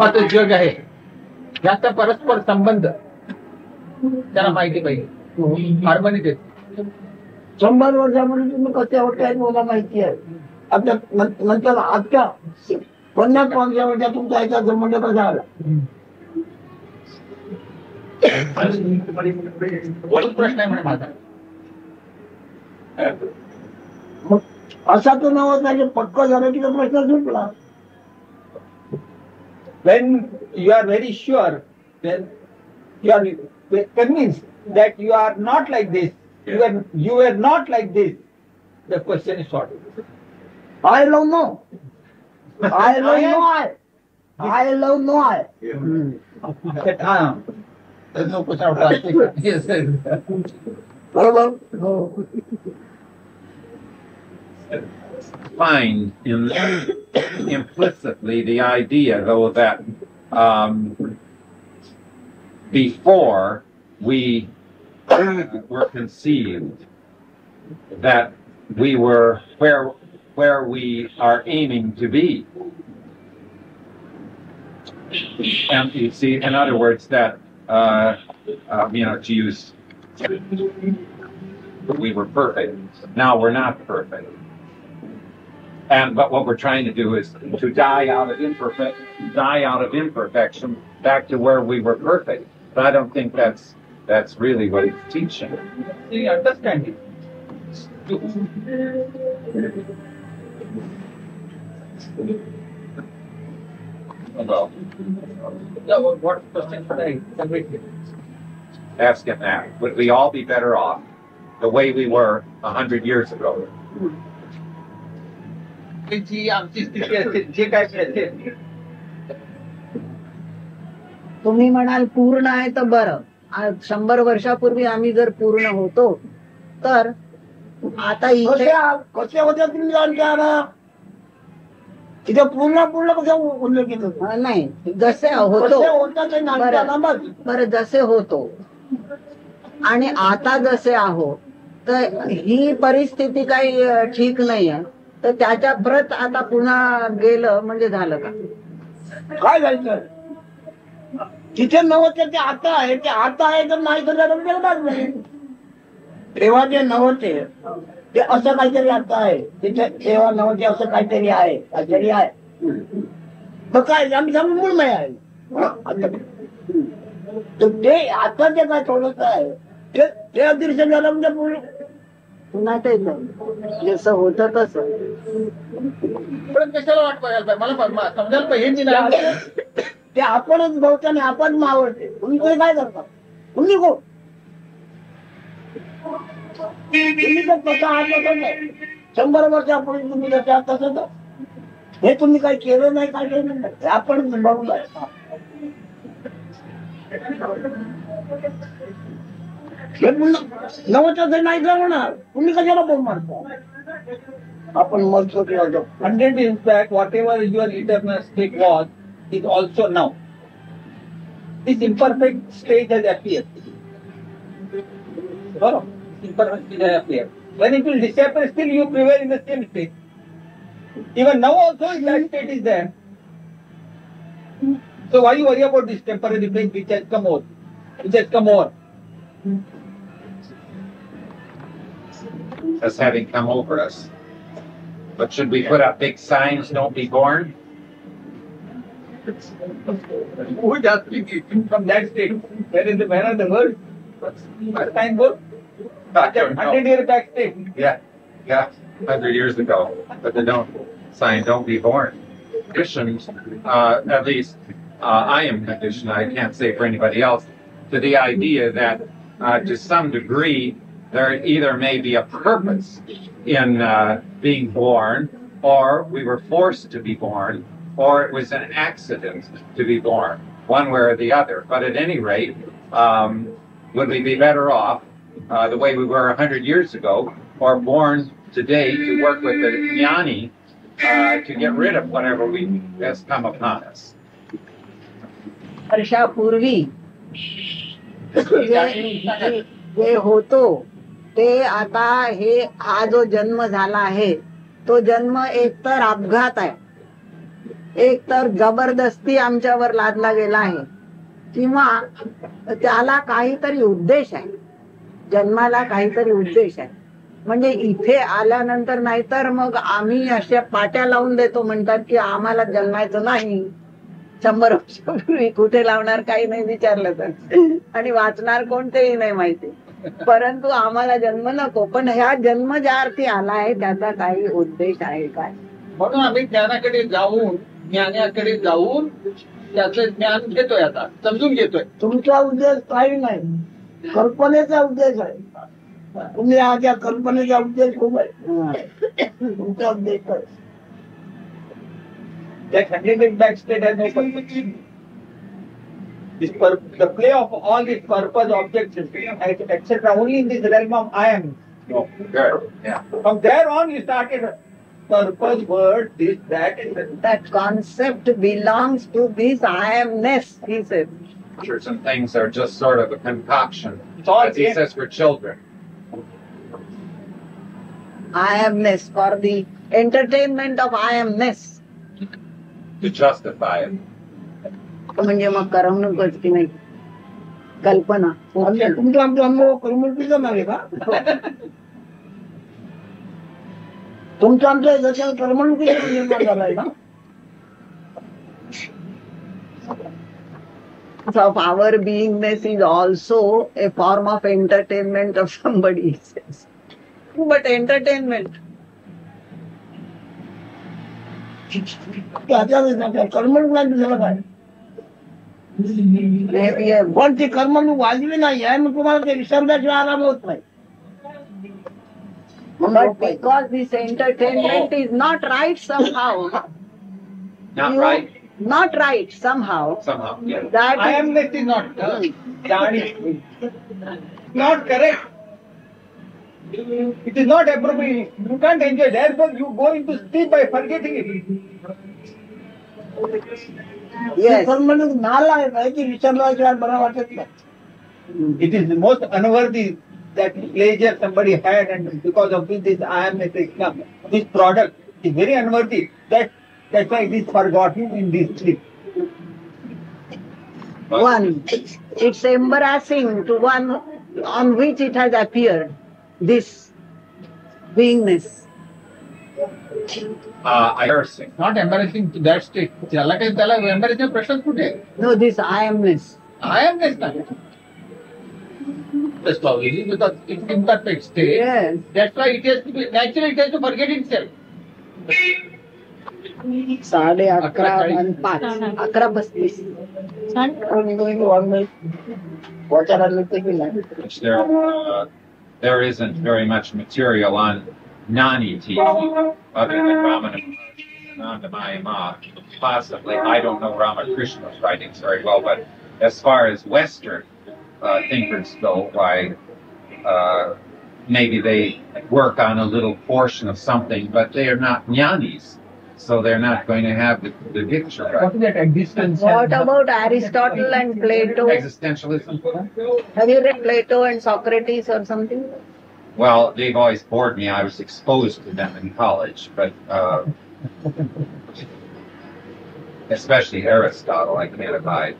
पाहतो जग आहे याचा परस्पर संबंध त्याला माहिती पाहिजे. हार्मनी देत 100 वर्षामध्ये तुम्ही कसे होते आहेत मला माहिती आहे. आता नंतर आजच्या 50 वर्षामध्ये तुमचा याचा संबंध कसा आला? प्रश्न आहे म्हणे माझा. मग असा तो नव्हता की पक्क झालं की तो प्रश्न सुटला. When you are very sure, then you are convinced that you are not like this, you were not like this, the question is sorted. I love no. I love no I. I love no I. That I am. There's no question about yes, बरोबर. हो. Find implicitly the idea, though, that before we were conceived, that we were where we are aiming to be. And you see, in other words, that to use, we were perfect. Now we're not perfect. But what we're trying to do is to die out of imperfection back to where we were perfect. But I don't think that's really what he's teaching. Do you understand it? Well, What question should I submit? ask him that. Would we all be better off the way we were 100 years ago? जी आमची स्थिती असेल, जे काय असेल. तुम्ही म्हणाल पूर्ण आहे तर बरं. 100 वर्षापूर्वी आम्ही जर पूर्ण होतो तर आता इथे कसे होते तुम्ही जाणता ना तिथे पूर्ण पूर्ण कसं उल्लेखित होतो? नाही, जसे होतो बरं, जसे होतो आणि आता जसे आहोत तर ही परिस्थिती काही ठीक नाहीये. तर त्याच्या परत आता पुन्हा गेलं म्हणजे झालं का? काय जायचं? तिथे नव्हते ते आता आहे, ते आता आहे तर नाही तर तेव्हा जे नव्हते ते असं काहीतरी आता आहे, तिथे तेव्हा नव्हते असं काहीतरी आहे, काहीतरी आहे. मग काय आम्ही सांगून मूळमय आहे. तर ते आता जे काय थोडंसं आहे ते अदृश्य झालं म्हणजे पूर्ण पुन्हा ते जसं होतं तसं. पण कशाला वाट बघायला पाहिजे? मला समजायला पाहिजे. ते आपणच भावताना आपण मावळते. तुम्ही काय करता? तुम्ही कोण? तुम्ही तर स्वतः आत्मच नाही. 100 वर्षापूर्वी तुम्ही जसे आहात तसंच. हे तुम्ही काही केलं नाही, काय केलं नाही, आपण बघून आहे. नवचं नाही होणार. तुम्ही कशाला बोल मारता? आपण मरतो किंवा 100 years back, whatever your eternal state was, is also now. This imperfect state has appeared. Imperfect state has appeared. When it will disappear, still you prevail in the same state. Even now also that state is there. So why you worry about this temporary thing which has come over? Which has come over? As having come over us. But should we put up big signs, "Don't be born"? Who is asking from that state? Where are the world? What time world? I don't know. 100 years back state. Yeah, 100 years ago. But they don't sign "Don't be born." Christians, at least I am conditioned, I can't say for anybody else, to the idea that to some degree there either may be a purpose in being born, or we were forced to be born, or it was an accident to be born, one way or the other. But at any rate, would we be better off the way we were 100 years ago, or born today to work with the jnani to get rid of whatever has come upon us? वर्षापूर्वी जे होतो ते आता हे हा जो जन्म झाला आहे तो जन्म एकतर अपघात आहे एक तर जबरदस्ती आमच्यावर लादला गेला आहे किंवा त्याला काहीतरी उद्देश आहे, जन्माला काहीतरी उद्देश आहे. म्हणजे इथे आल्यानंतर नाहीतर मग आम्ही अशा पाट्या लावून देतो, म्हणतात की आम्हाला जन्मायचं नाही, 100 वर्षापूर्वी कुठे लावणार काही नाही विचारलं तर, आणि वाचणार कोणतेही नाही माहिती, परंतु आम्हाला जन्म नको. पण ह्या जन्म ज्या अर्थी आला आहे त्याचा काही उद्देश आहे काय? म्हणून आम्ही ज्ञानाकडे जाऊन त्याचं ज्ञान घेतोय, आता समजून घेतोय. तुमचा उद्देश काही नाही, कल्पनेचा उद्देश आहे. तुम्ही त्या कल्पनेचा उद्देश खूप आहे. तुमचा उद्देश काय? That 100 backstage has no purpose. The play of all these purpose objects, etc., only in this realm of I am. Oh, good. Yeah. From there on, you started purpose, word, this, that, etc. That concept belongs to this I amness, he said. Pictures and things are just sort of a concoction, It's all as he game. says, for children. I amness, for the entertainment of I amness. To justify it. म्हणजे मग करमणूकच की नाही, कल्पना. तुमचा आमचा अनुभव करमणुकीचा नाही का? तुमचं आमच्या जसं करमणुकीचा निर्माण झालाय का? Of our beingness is also a form of entertainment of somebody, he says. But entertainment. करमणूक झालं काय? Maybe a पण ती कर्मणूक वाजवी नाही आहे, मग तुम्हाला ते विसरल्याशिवाय आराम होत नाही. But because this entertainment is not right somehow. Not right? Not right somehow. Somehow, yeah. That I am that is not not correct. It is not appropriate. You can't enjoy. Therefore, you go into sleep by forgetting it. yes. करमणूक नाला आहे नाही, ती विसरल्याशिवाय बरं वाटत नाही. It is the most unworthy that pleasure somebody had, and because of this I am this product is very unworthy. That's why it is forgotten in this sleep. One, it's embarrassing to one on which it has appeared, this beingness. Embarrassing. Not embarrassing to that state. त्याला काही त्याला embarrassing प्रश्नच कुठे? No, this I amness. I am this not. That's probably because it's imperfect state. Yes. That's why it has to be naturally, it has to forget itself. 11:30 and 11:35. Which there isn't very much material on Nani TV other than Ramananda. Possibly, I don't know Ramakrishna's writings very well, but as far as Western thinkers go, why maybe they work on a little portion of something, but they are not jnanis, so they're not going to have the picture What right. is that existence? What about Aristotle and Plato? Existentialism? Have you read Plato and Socrates or something? Well, they've always bored me. I was exposed to them in college, but especially Aristotle, I can't abide.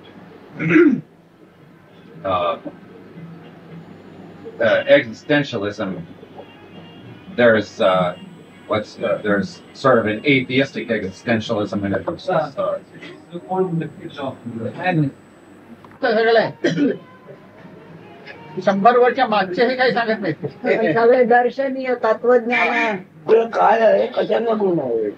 Existentialism, there's there's sort of an atheistic existentialism in it. सगळं आहे. 100 वर्ष मागचे हे काही सांगत नाही. सगळे दर्शनीय तत्वज्ञान. काय आहे, कशाला गुण आहे?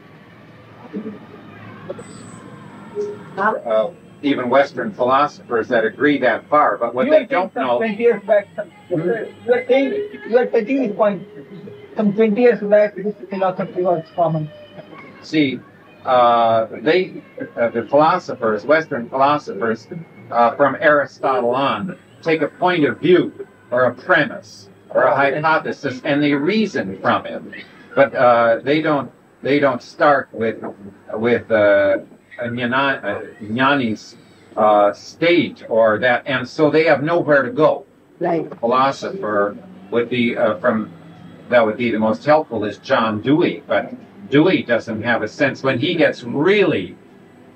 Even Western philosophers that agree that far, but what they don't know. 20 years back, you are taking this point. Some 20 years back, this philosophy was common. See, the philosophers, Western philosophers, from Aristotle on, take a point of view or a premise or a hypothesis, and they reason from it. But they don't start with a jnani's state or that, and so they have nowhere to go. Right. Philosopher would be that would be the most helpful is John Dewey, but Dewey doesn't have a sense when he gets really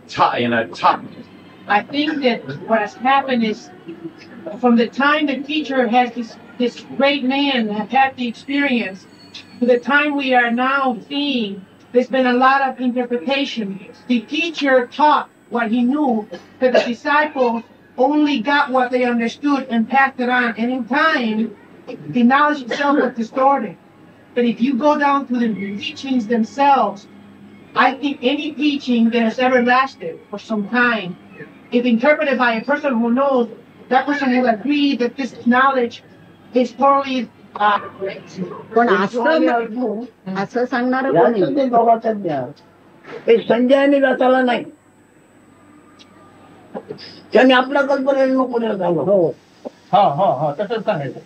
tough. I think that what has happened is from the time the teacher has this great man have had the experience to the time we are now seeing, there's been a lot of interpretation. The teacher taught what he knew, that the disciples only got what they understood and passed it on. And in time, the knowledge itself was distorted. But if you go down to the teachings themselves, I think any teaching that has ever lasted for some time, if interpreted by a person who knows, that person will agree that this knowledge is totally पण असं सांगणार कोणी? व्यास ते दोघांचा ज्ञान हे संजय आणि व्यासाला नाही. त्यांनी आपल्या कल्पनेने नको झालं. हो तसंच सांगायचं.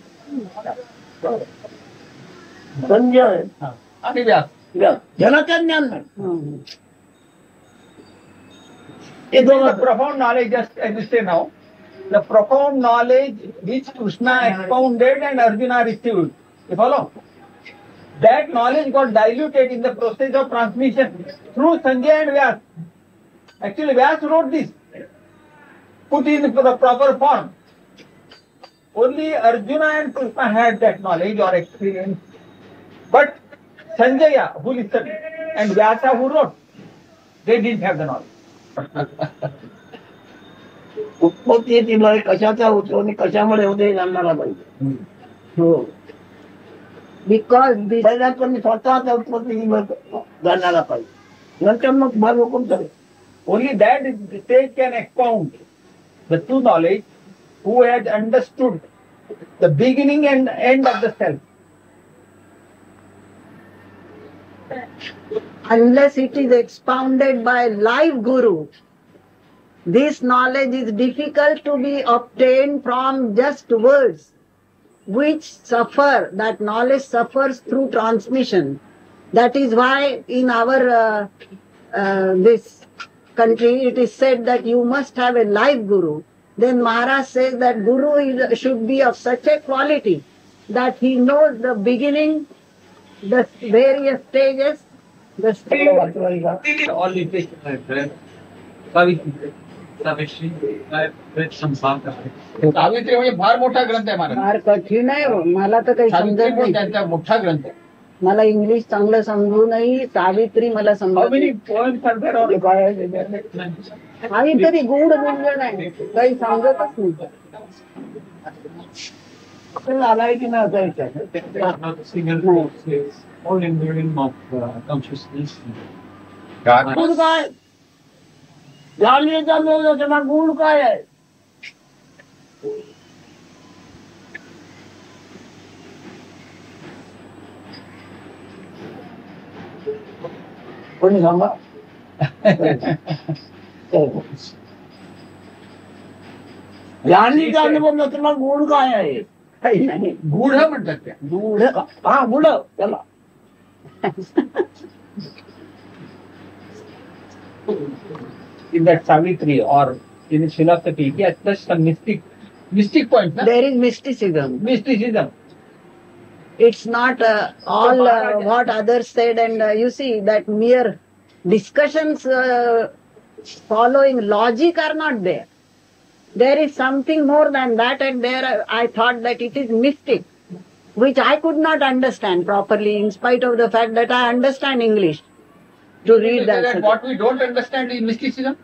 संजय आणि व्यास ज्याला त्या ज्ञान नाही. It is a profound knowledge, just as you say now. The profound knowledge which Krishna expounded and Arjuna received. You follow? That knowledge got diluted in the process of transmission through Sanjay and Vyas. Actually, Vyas wrote this, put in the proper form. Only Arjuna and Krishna had that knowledge or experience. But Sanjaya, who listened, and Vyasa, who wrote, they didn't have the knowledge. उत्पत्ती तिला कशाचा होतो आणि कशामुळे होते जाणणारा पाहिजे. हो because पहिल्यात पण स्वतःचा उत्पत्ती जाणारा पाहिजे, नंतर मग भाग हुकूम करे. Only that stage can expound the true knowledge who has understood the beginning and end of the self. Unless it is expounded by live guru, this knowledge is difficult to be obtained from just words, which suffer, that knowledge suffers through transmission. That is why in our this country it is said that you must have a live guru. Then Maharaj says that guru should be of such a quality that he knows the beginning, the various stages, the stage. All literature I've read. Savitri, I've read some Bhagavad. Savitri म्हणजे फार मोठा ग्रंथ आहे महाराज. फार कठीण आहे हो. मला तर काही सावित्री समजत पण नाही. त्यांचा मोठा ग्रंथ आहे. मला इंग्लिश चांगलं समजूनही सावित्री मला How समजत many नाही. poems are there on काहीतरी गूढ गुंजन आहे, काही समजतच नाही. आलाय की नाही असायचं. Not a single quote is all in the realm of consciousness. God, गुण काय जाणीचा मिळवलं तेव्हा गुण काय आहे. कोणी सांगा. ज्ञानीचा अनुभव नसताना गुण काय आहे. काही नाही. गूढ म्हणतात त्या. गुढ हा गुढ त्याला in that Savitri or in his philosophy, he has touched some mystic points. Na? There is mysticism. Mysticism. It's not all what others said, and you see that mere discussions following logic are not there. There is something more than that, and there I thought that it is mystic, which I could not understand properly in spite of the fact that I understand English to read that. What we don't understand is mysticism.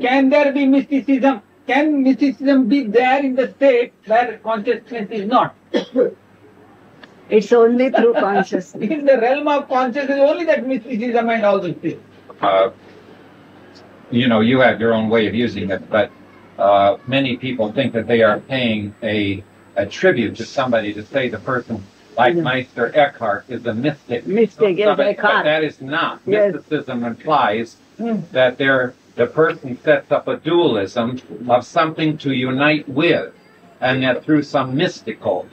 Can there be mysticism? Can mysticism be there in the state where consciousness is not? It's only through consciousness. In the realm of consciousness, only that mysticism and all these things. you have your own way of using it, but many people think that they are paying a tribute to somebody to say the person, like Meister Eckhart, is a mystic. Mystic, yes, But Eckhart. that is not. Yes. Mysticism implies that the person sets up a dualism of something to unite with, and that through some mystical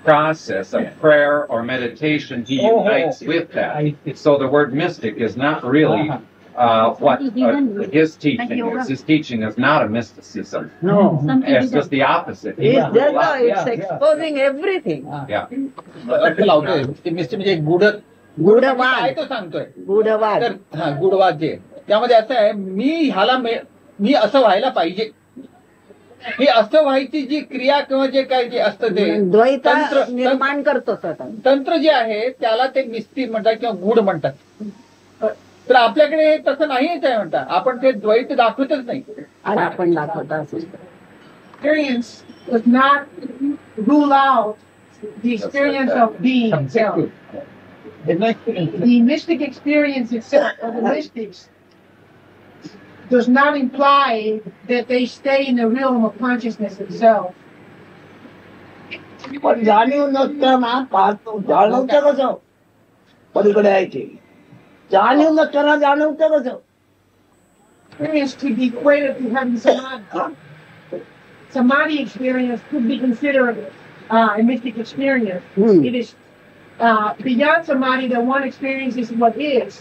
process of prayer or meditation, he unites with that. So the word mystic is not really what his teaching is. His teaching is not a mysticism. No. It's just the opposite. It's exposing everything. Yeah. लावतोय ते mister म्हणजे गूढ गूढवाद. काय तो सांगतोय. गूढवाद. तर हा गूढवाद जे त्यामध्ये असं आहे, मी असं व्हायला पाहिजे, हे असं व्हायची जी क्रिया किंवा जे काय जे असतं ते द्वैत निर्माण करतो स्वतः. तंत्र जे आहे त्याला ते मिस्टी म्हणतात किंवा गूढ म्हणतात. तर आपल्याकडे हे तसं नाहीच आहे म्हणतात, आपण ते द्वैत दाखवतच नाही. आणि आपण दाखवता असं. Experience does not rule out the experience of being itself. The mystic experience itself, of the mystics, does not imply that they stay in the realm of consciousness itself. पण जाणीव नसतं ना, पाहतो जाणवतं कसं पलीकडे आहे ते. जाणीव नसताना जाणवतं कसं. Experience could be equated to having samadhi. Samadhi experience could be considered a mystic experience. It is beyond samadhi that one experiences what is.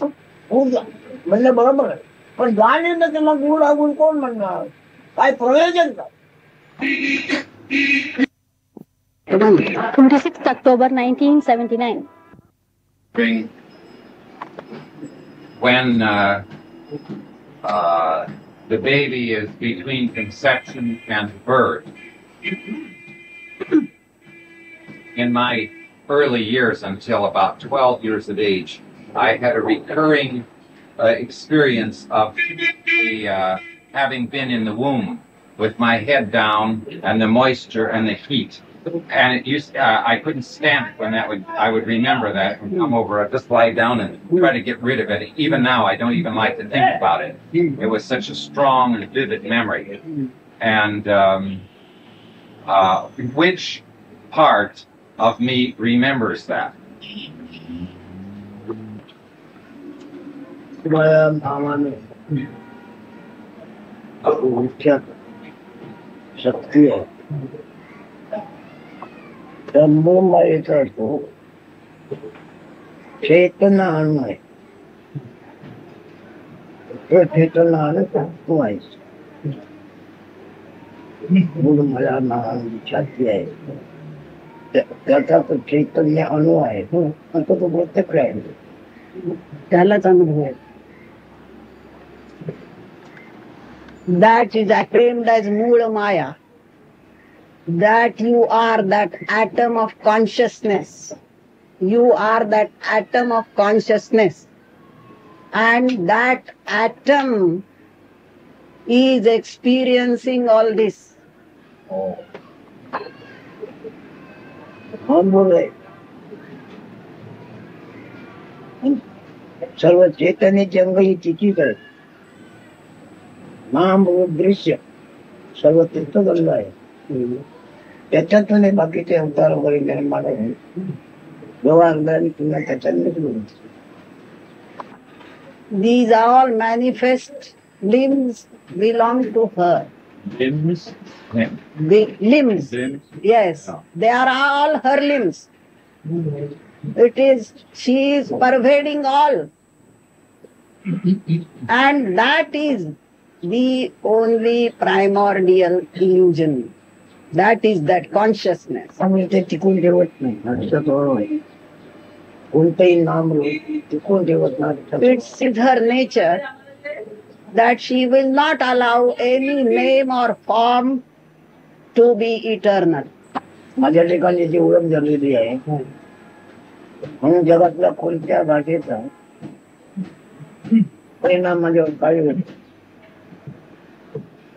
म्हणलं बरोबर आहे, पण जाणीव न त्याला गुण अवगुण कोण म्हणणार, काय प्रयोजन का. 26th October 1979. When the baby is between conception and birth. In my early years, until about 12 years of age, I had a recurring experience of having been in the womb with my head down and the moisture and the heat. And it used, I couldn't stand it when I would remember that and come over, I'd just lie down and try to get rid of it. Even now, I don't even like to think about it. It was such a strong and vivid memory. And which part of me remembers that? शक्ती आहे मुंबईचा तो चैतन्य अणु आहे. तो चैतन्य अणु तू आहेस. म्हणून मला नावाची छाती आहे, त्याचा तो चैतन्य अणु आहे. तो तो प्रत्यक्ष आहे, त्यालाच अनुभव आहे. That is acclaimed as Moola Maya. That you are that atom of consciousness. You are that atom of consciousness. And that atom is experiencing all this. सर्व चैतन्य जंगली तिची करत महामृत दृश्य सर्व तीर्थगंध आहे. त्याच्यातून बाकीचे अवतार वगैरे निर्माण आहे. व्यवहारदारी पुन्हा त्याच्यानेच बोलतो. These all manifest limbs belong to her. Limbs? The limbs. Yes, they are all her limbs. It is, she is pervading all. And that is the only primordial illusion. That is that consciousness. आम्ही ते टिकून ठेवत नाही. लक्षात आहे. कोणतेही नाम टिकून ठेवत नाही. It's her nature that she will not allow any name or form to be eternal. माझ्या ठिकाणी जी ओळख झालेली आहे म्हणून जगातल्या कोणत्या भाषेचा परिणाम माझ्यावर काय होतो.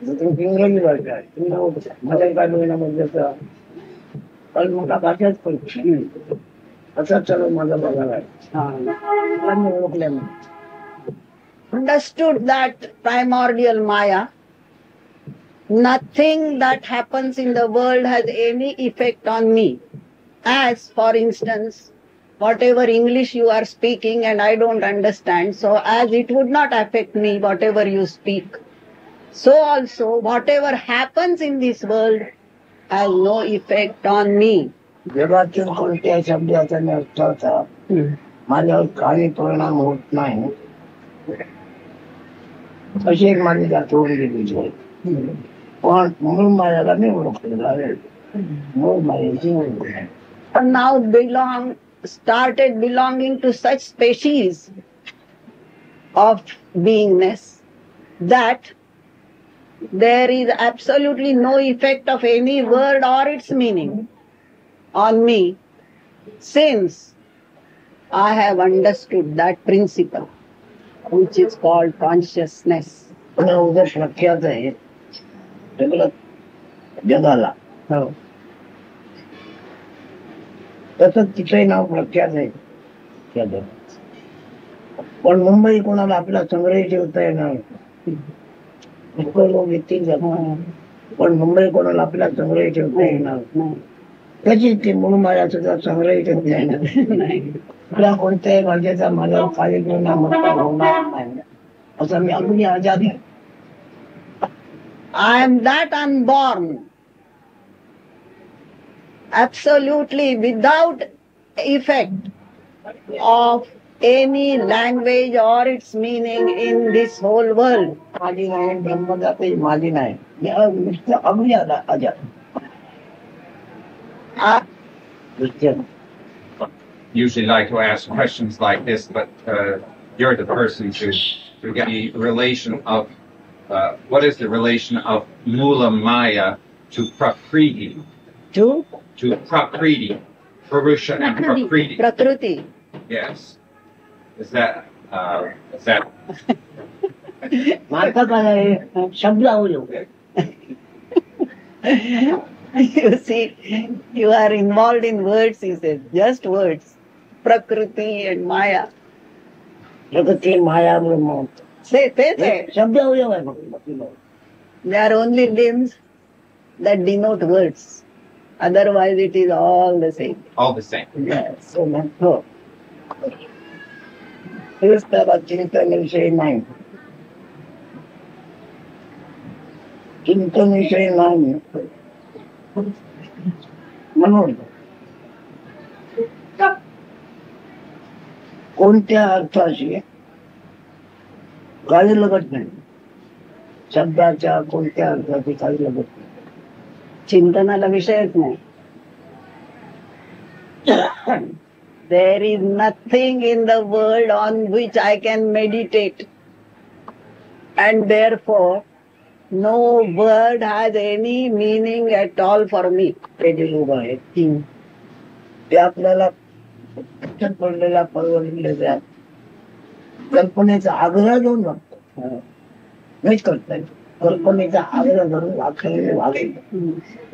इंग्रजी भाषा आहे, माझ्या काय परिणाम त्याचा काल मोठा भाषाच पडतो. असा चालू माझा बघायला ओळखल्या. Understood that primordial Maya, nothing that happens in the world has any effect on me. As, for instance, whatever English you are speaking and I don't understand, so as it would not affect me, whatever you speak, so also whatever happens in this world has no effect on me. जगातील कोणत्या शब्दाचा अर्थाचा माझ्यावर काही परिणाम होत नाही अशी एक माझी जात होऊन गेलेली आहे. पण मूळ मायाला मी ओळखलेला आहे. मूळ मायाची ओळख आहे. And now started belonging to such species of beingness, that there is absolutely no effect of any word or its meaning on me, since I have understood that principle, which is called consciousness. उद्या प्रख्यात आहे सगळं जगाला. हो. तसंच तिचंही नाव प्रख्यात आहे त्या जगात. पण मुंबई कोणाला आपला संग्रह ठेवता येणार लोक येतील जातात. पण मुंबई कोणाला आपला संग्रह ठेवता येणार नाही. त्याची ती मूळ माया सुद्धा संग्रह ठेवता येणार नाही. आपल्या कोणत्याही राज्याचा माझा कार्यक्रम होणार नाही असं मी अगदी आजादी आहे. I am that unborn, absolutely without effect of any language or its meaning in this whole world. माझी नाही ब्रह्मजाती माझी नाही मी अगदी आजाद. I- Usually like to ask questions like this, but you're the person to get the relation of what is the relation of Mula Maya to Prakriti? To Prakriti, Purusha and Prakriti. Prakriti. Yes. Is that मार्का काय आहे शब्द अवयव. You see, you are involved in words, he says, just words. Prakriti and Maya. प्रकृती माया ब्रह्म Say, say. शब्द अवयव आहे फक्त. They are only limbs that denote words. Otherwise, it is all the same. all the same? Yes, so हो. हेच त्याला चिंतनविषयी नाही. चिंतनविषयी नाही म्हणून कोणत्या अर्थाशी काही लगत नाही. शब्दाच्या कोणत्या अर्थाशी काही लगत नाही. चिंतनाला विषयच नाही. There is nothing in the world on which I can meditate, and therefore no word has any meaning at all for me. ते जे लोक आहेत ते आपल्याला पडलेला परवडलेल्या कल्पनेचा आग्रह घेऊन वागतो. मीच करताय कल्पनेचा आग्रह धरून वागेल.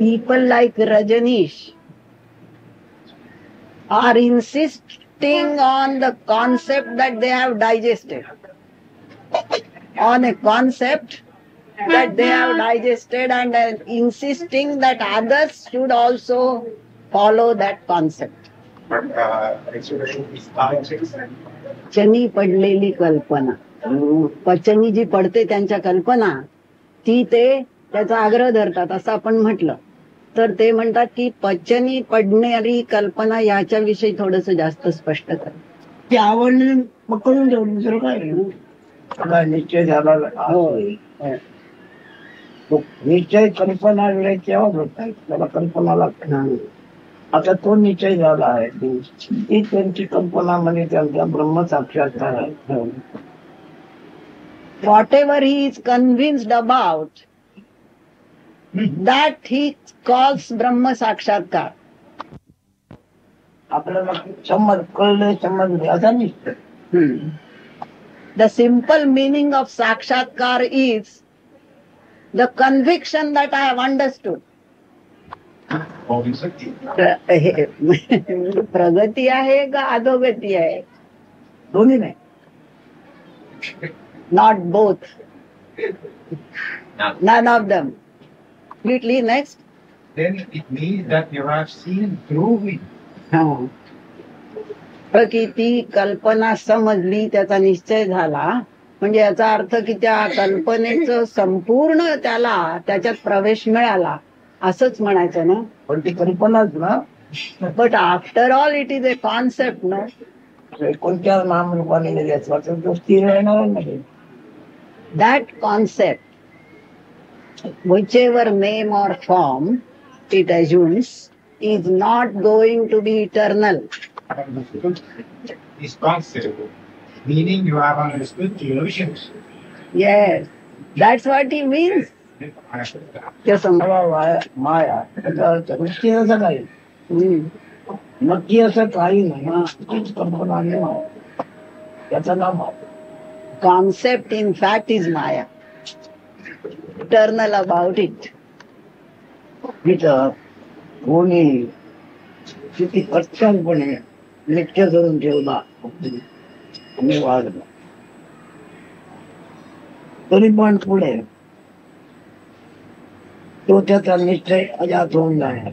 People like Rajanish are insisting on the concept that they have digested, on a concept that they have digested, and insisting that others should also follow that concept. पचनी पडलेली कल्पना, पचनी जी पडते त्यांच्या कल्पना, ती ते त्याचा आग्रह धरतात असं आपण म्हटलं तर ते म्हणतात की पचनी पडणारी कल्पना याच्याविषयी थोडस जास्त स्पष्ट कर. ते आवडणे पकडून ठेवलं दुसरं काय निश्चय झाला. निश्चय कल्पना वेळेस तेव्हाच होत त्याला कल्पना लागते. आता तो निश्चय झाला आहे ती त्यांची कल्पना म्हणजे त्यांचा ब्रह्म साक्षात्कार आहे. Whatever he is convinced about, that he calls Brahma Sakshatkar. आपल्याला समज कळलं समजले असा निश्चय. The simple meaning of Sakshatkar is the conviction that I have understood. प्रगती आहे का अधोगती आहे? दोन्ही नाही. Not both. None of them. Completely next. Then it means that you have seen through it. प्रकृती कल्पना समजली त्याचा निश्चय झाला म्हणजे याचा अर्थ की त्या कल्पनेचं संपूर्ण त्याला त्याच्यात प्रवेश मिळाला असंच म्हणायचं ना. पण ती कल्पनाच ना. But after all it is a concept no. कोणत्या नामरूपाने गेल्याचं तो स्थिर राहणार नाही. That concept, whichever name or form it assumes, is not going to be eternal. This concept Meaning you have understood the illusions. Yes, that's what he means. ते समजा. माया त्याचा अर्थ नक्की असं काही नक्की असं काही नाही हा तीच कल्पना आहे माया. त्याचं नाव माया. Concept in fact is Maya. Eternal about it. तिथं कोणी किती कच्चापणे नित्य करून ठेवला आणि वागला तरी पण पुढे तो त्याचा निश्चय अजात होऊन जाणार.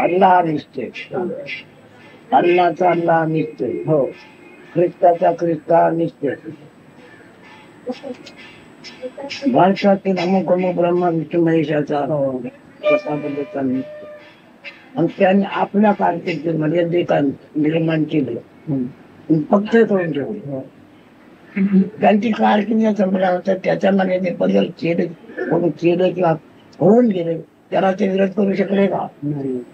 अल्लाह निश्चय, अल्लाचा अल्लाह निश्चय, हो ख्रिस्ताचा ख्रिस्ता निश्चय. भारतातील अमुक अमुक ब्रह्मा विष्णू महेशाचा स्वतःबद्दलचा निश्चय आणि त्यांनी आपल्या कारकिर्दीत मर्यादित निर्माण केलं पक्ष करून ठेवले. त्यांची कारकिर्दी संपल्यानंतर त्याच्या मर्यादेत बदल केले कोणी केले किंवा होऊन गेले त्याला ते विरोध करू शकले का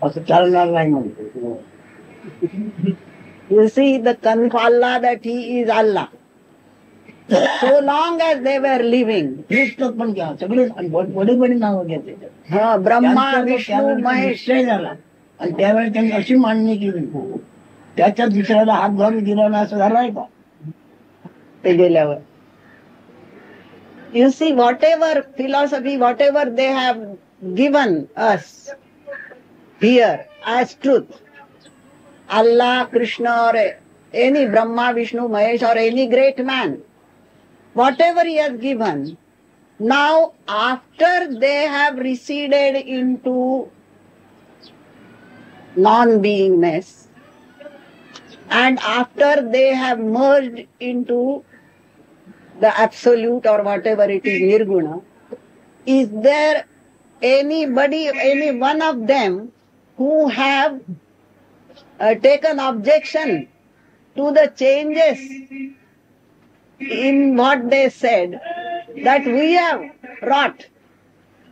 असं चालणार नाही म्हणतो. You see the Allah that he is Allah. So long as they were living. ख्रिस्त पण घ्या सगळे बडे बडे नावं घ्या त्याच्यात. हा ब्रह्मा विष्णू महेश निश्चय झाला आणि त्यावेळी त्यांनी अशी मांडणी केली त्याच्या दुसऱ्याला हात घालून दिला ना असं झालाय का ते गेल्यावर. You see whatever philosophy, whatever they have given us here as truth, Allah, Krishna or any Brahma, Vishnu, Mahesh or any great man, whatever he has given, now after they have receded into non-beingness and after they have merged into the absolute or whatever it is, nirguna, is there anybody, any one of them who have taken objection to the changes in what they said that we have wrought?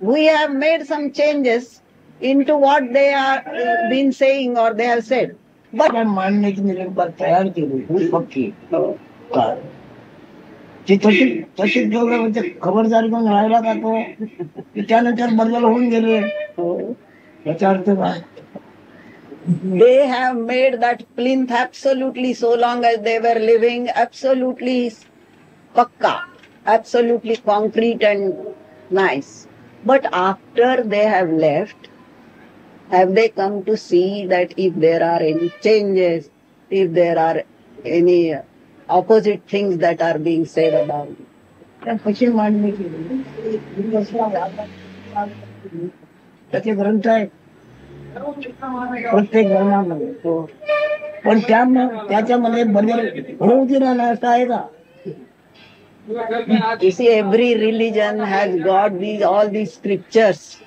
We have made some changes into what they are been saying or they have said. But मांडण्याची निरंतर तयार केली पक्की काय ती तशीच जेवढं म्हणजे खबरदारी करून राहिला का तो त्यानंतर बदल होऊन गेले याचा अर्थ काय. They have made that plinth absolutely, so long as they were living, absolutely pakka, absolutely concrete and nice. But after they have left, have they come to see that if there are any changes, if there are any opposite things that are being said about it? कशी मांडणी केली त्याचे ग्रंथ आहेत प्रत्येक ग्रंथामध्ये पण त्याच्यामध्ये बदल होऊ दिला नाही असं आहे का. You see, every religion has got all these scriptures,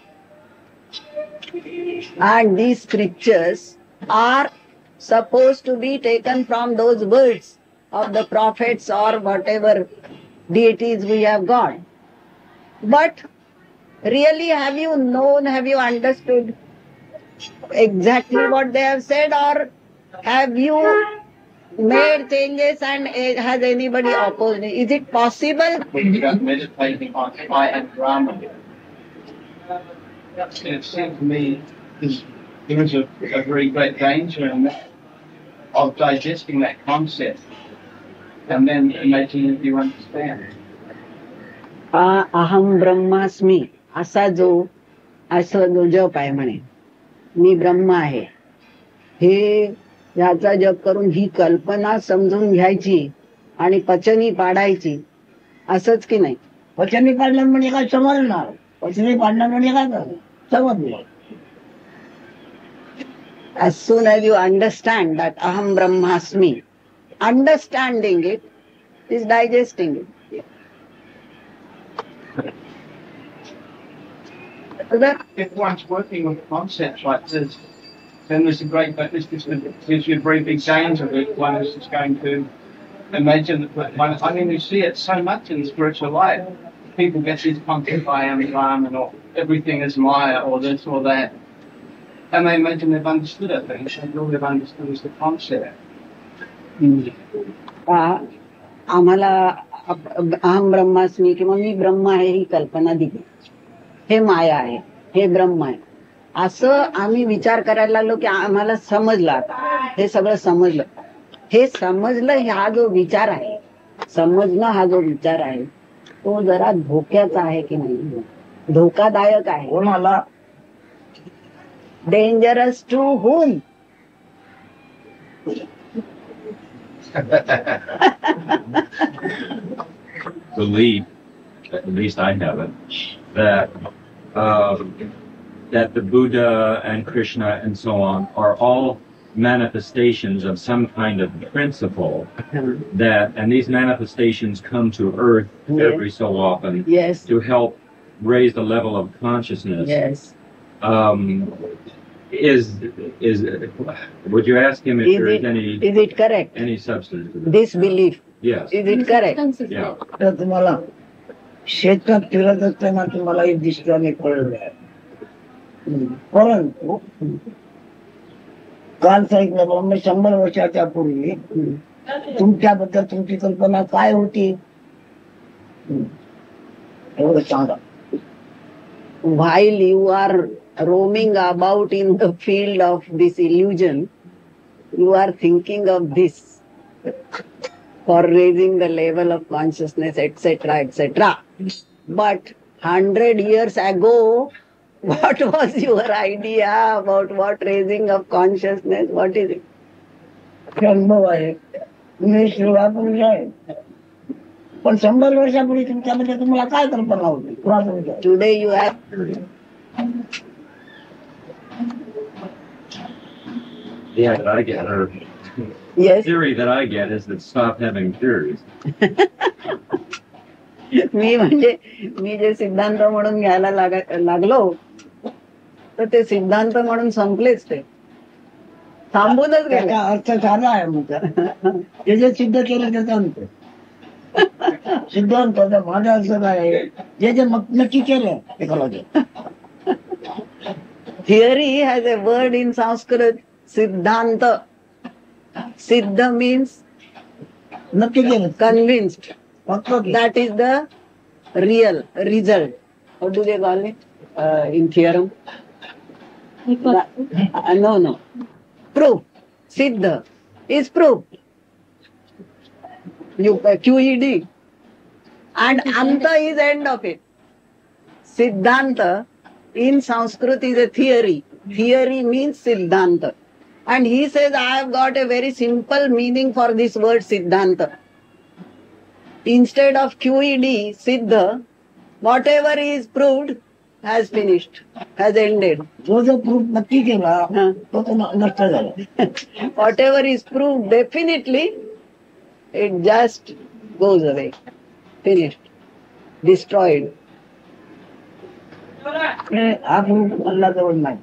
and these scriptures are supposed to be taken from those words of the prophets or whatever deities we have got. But really, have you known, have you understood exactly what they have said, or have you made changes and has anybody opposed it? Is it possible? Meditating on I and Brahma. It seems to me there is a very great danger in that, of digesting that concept and then imagining that you understand. Aham brahmasmi असा जो जप आहे म्हणे मी ब्रह्मा आहे हे ह्याचा जप करून ही कल्पना समजून घ्यायची आणि पचनी पाडायची असंच की नाही. पचनी पाडलं म्हणजे काय समजणार पचनी पाडणं म्हणजे काय समजलं. As soon as you understand that aham brahmasmi, understanding it is digesting it. If one's working with concepts like this, then there's a great, this gives you a very big danger that one is just going to imagine that one, I mean, you see it so much in spiritual life. People get these concepts, I am Brahman, or everything is Maya, or this or that. And they imagine they've understood it, and all they've understood is the concept. आम्हाला अहम ब्रह्मास्मी किंवा मी ब्रह्म आहे ही कल्पना दिली, हे माया आहे, हे ब्रह्म आहे, असं आम्ही विचार करायला लागलो की आम्हाला समजलं, आता हे सगळं समजलं. हे समजलं, हा जो विचार आहे, समजणं हा जो विचार आहे तो जरा धोक्याचा आहे की नाही, धोकादायक आहे. कोणाला? Dangerous to whom? Believe, at least I have it, that the Buddha and Krishna and so on are all manifestations of some kind of principle and these manifestations come to earth every so often Yes. to help raise the level of consciousness. Yes. Would you ask him if there is Is it correct? any substance to that? This belief, Yes. is it correct? Yeah. तर तुम्हाला शेतात फिरत असताना तुम्हाला हे दिसतं आणि कळलं. परंतु काल सांगितलं मी 100 वर्षाच्या पूर्वी तुमच्याबद्दल तुमची कल्पना काय होती एवढं सांगा. While you are roaming about in the field of this illusion, you are thinking of this for raising the level of consciousness, etc., etc. But 100 years ago, what was your idea about what raising of consciousness? What is it? अनुभव आहे, मी श्रीवापुरुष आहे, पण 100 वर्षापूर्वी तुमच्यामध्ये तुम्हाला काय कल्पना होती? Today you have Yeah, that I get, or yes. theory that I get is that stop having theories. मी जे सिद्धांत म्हणून घ्यायला लागलो तर ते सिद्धांत म्हणून संपलेच, ते थांबूनच गेले. त्याचा अर्थ झाला आहे मग ते जे सिद्ध केलं त्याचा अंत सिद्धांत. माझा अर्थ काय आहे, जे जे नक्की केलं ते कळलं. Theory has a word in Sanskrit, siddhanta. Siddha means नक्की केलं, convinced. फक्त That is the real result. What do they call it in theorem? No. Proof. Siddha is proof. QED. And anta is end of it. Siddhanta in Sanskrit is a theory. Theory means Siddhanta. And he says, I have got a very simple meaning for this word Siddhanta. Instead of QED, Siddha, whatever is proved has finished, has ended. जो proof नक्की केला तो नष्ट झाला. Whatever is proved definitely, it just goes away. Finished. Destroyed. हा proof अल्लाजवळ नाही,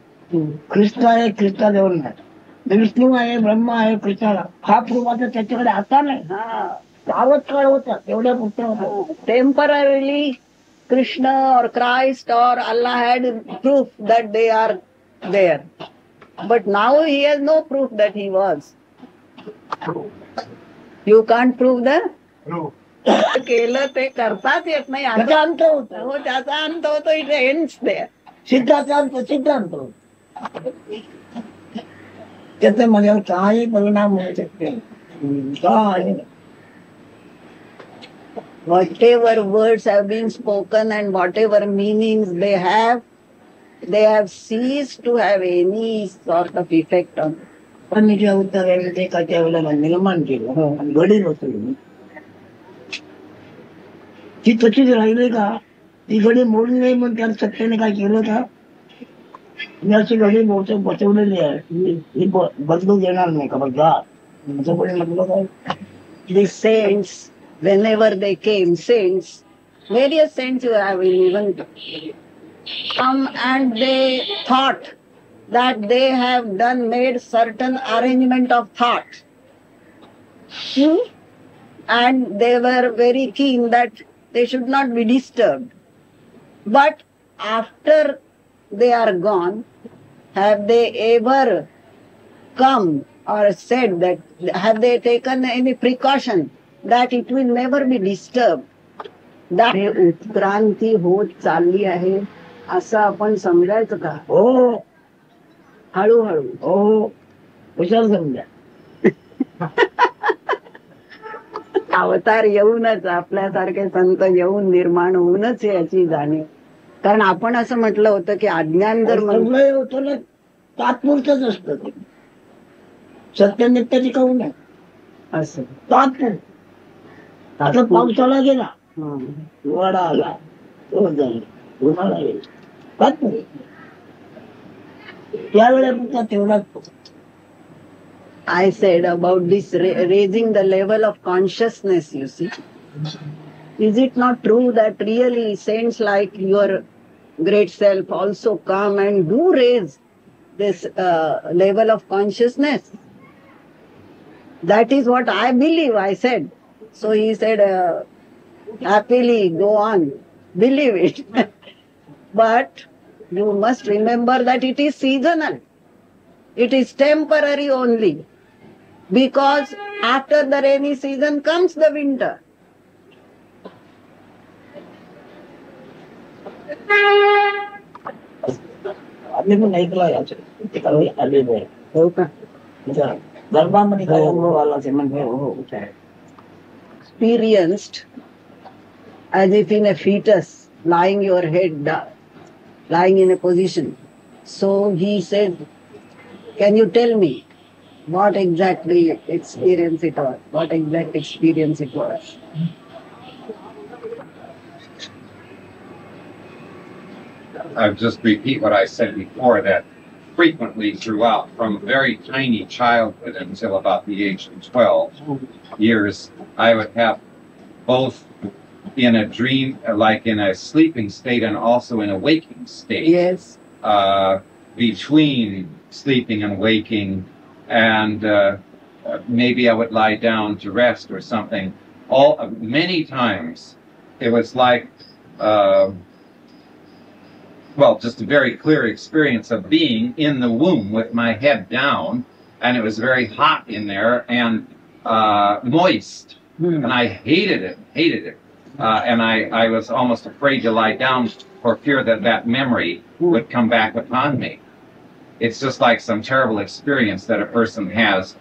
ख्रिस्त आहे ख्रिस्ताजवळ नाही, विष्णू आहे ब्रह्मा आहे कृष्णाला. हा प्रूफ आता त्याच्याकडे आता नाही, सावध काळ होता तेवढ्या पुस्तकात. Temporarily, Krishna or Christ or Allah had proof that they are there. But now he has no proof that he was. You can't prove the केलं ते करताच येत नाही. त्याचा अंत होता, हो, त्याचा अंत होतो. It ends there. सिद्धाचा अंत सिद्धांत. त्याचा माझ्यावर काही परिणाम होऊ शकते काही. Whatever words have been spoken and whatever meanings they have ceased to have any sort of effect on. पण मी जे उत्तर आहे ते एकाच्या वेळेला निर्माण केलं आणि घडी बसवली. ती तशीच राहिली का? ती घडी मोडली नाही म्हणून त्या सत्तेने काय केलं का? मी अशी घडी बसवलेली आहे, ही बदलू देणार नाही का? बघा असं कोणी म्हटलं काय? The saints, whenever they came, saints, various saints you have even come and they thought that they have made certain arrangement of thought. And they were very keen that they should not be disturbed. But after they are gone, have they ever come or said that, have they taken any precaution that it will never be disturbed? That उत्क्रांती होत चालली आहे असं आपण समजायचं का? हो हळूहळू. हो कुशल समजा. अवतार येऊनच आपल्यासारखे संत येऊन निर्माण होऊनच याची जाणीव. कारण आपण असं म्हटलं होतं की अज्ञान जर सगळं होतं ना तात्पुरतच असतं ते. सत्यनित्य टिकवू नये असं तात्पुरत. आता पावसाळा गेला, हिवाळा आला, तो जाईल, उन्हाळा येईल, तात्पुरत. त्यावेळेला तेवढाच. I said about this raising the level of consciousness, you see. Is it not true that really saints like your great self also come and do raise this level of consciousness? That is what I believe, I said. So he said, happily go on, believe it. But you must remember that it is seasonal. It is temporary only. Because after the rainy season comes the winter. आम्ही पण ऐकलं याचं आलेलं आहे. हो का? गर्भामध्ये काय अनुभव आला ते म्हणजे हो Experienced as if in a fetus, lying your head down, lying in a position. So he said, can you tell me what exactly experience it was? What exact experience it was? I'll just repeat what I said before, that frequently throughout, from very tiny childhood until about the age of 12 years, I would have both in a dream, like in a sleeping state, and also in a waking state. Yes. Between sleeping and waking, and maybe I would lie down to rest or something. Many times it was like, just a very clear experience of being in the womb with my head down, and it was very hot in there and moist, and I hated it. And I was almost afraid to lie down for fear that memory would come back upon me. It's just like some terrible experience that a person has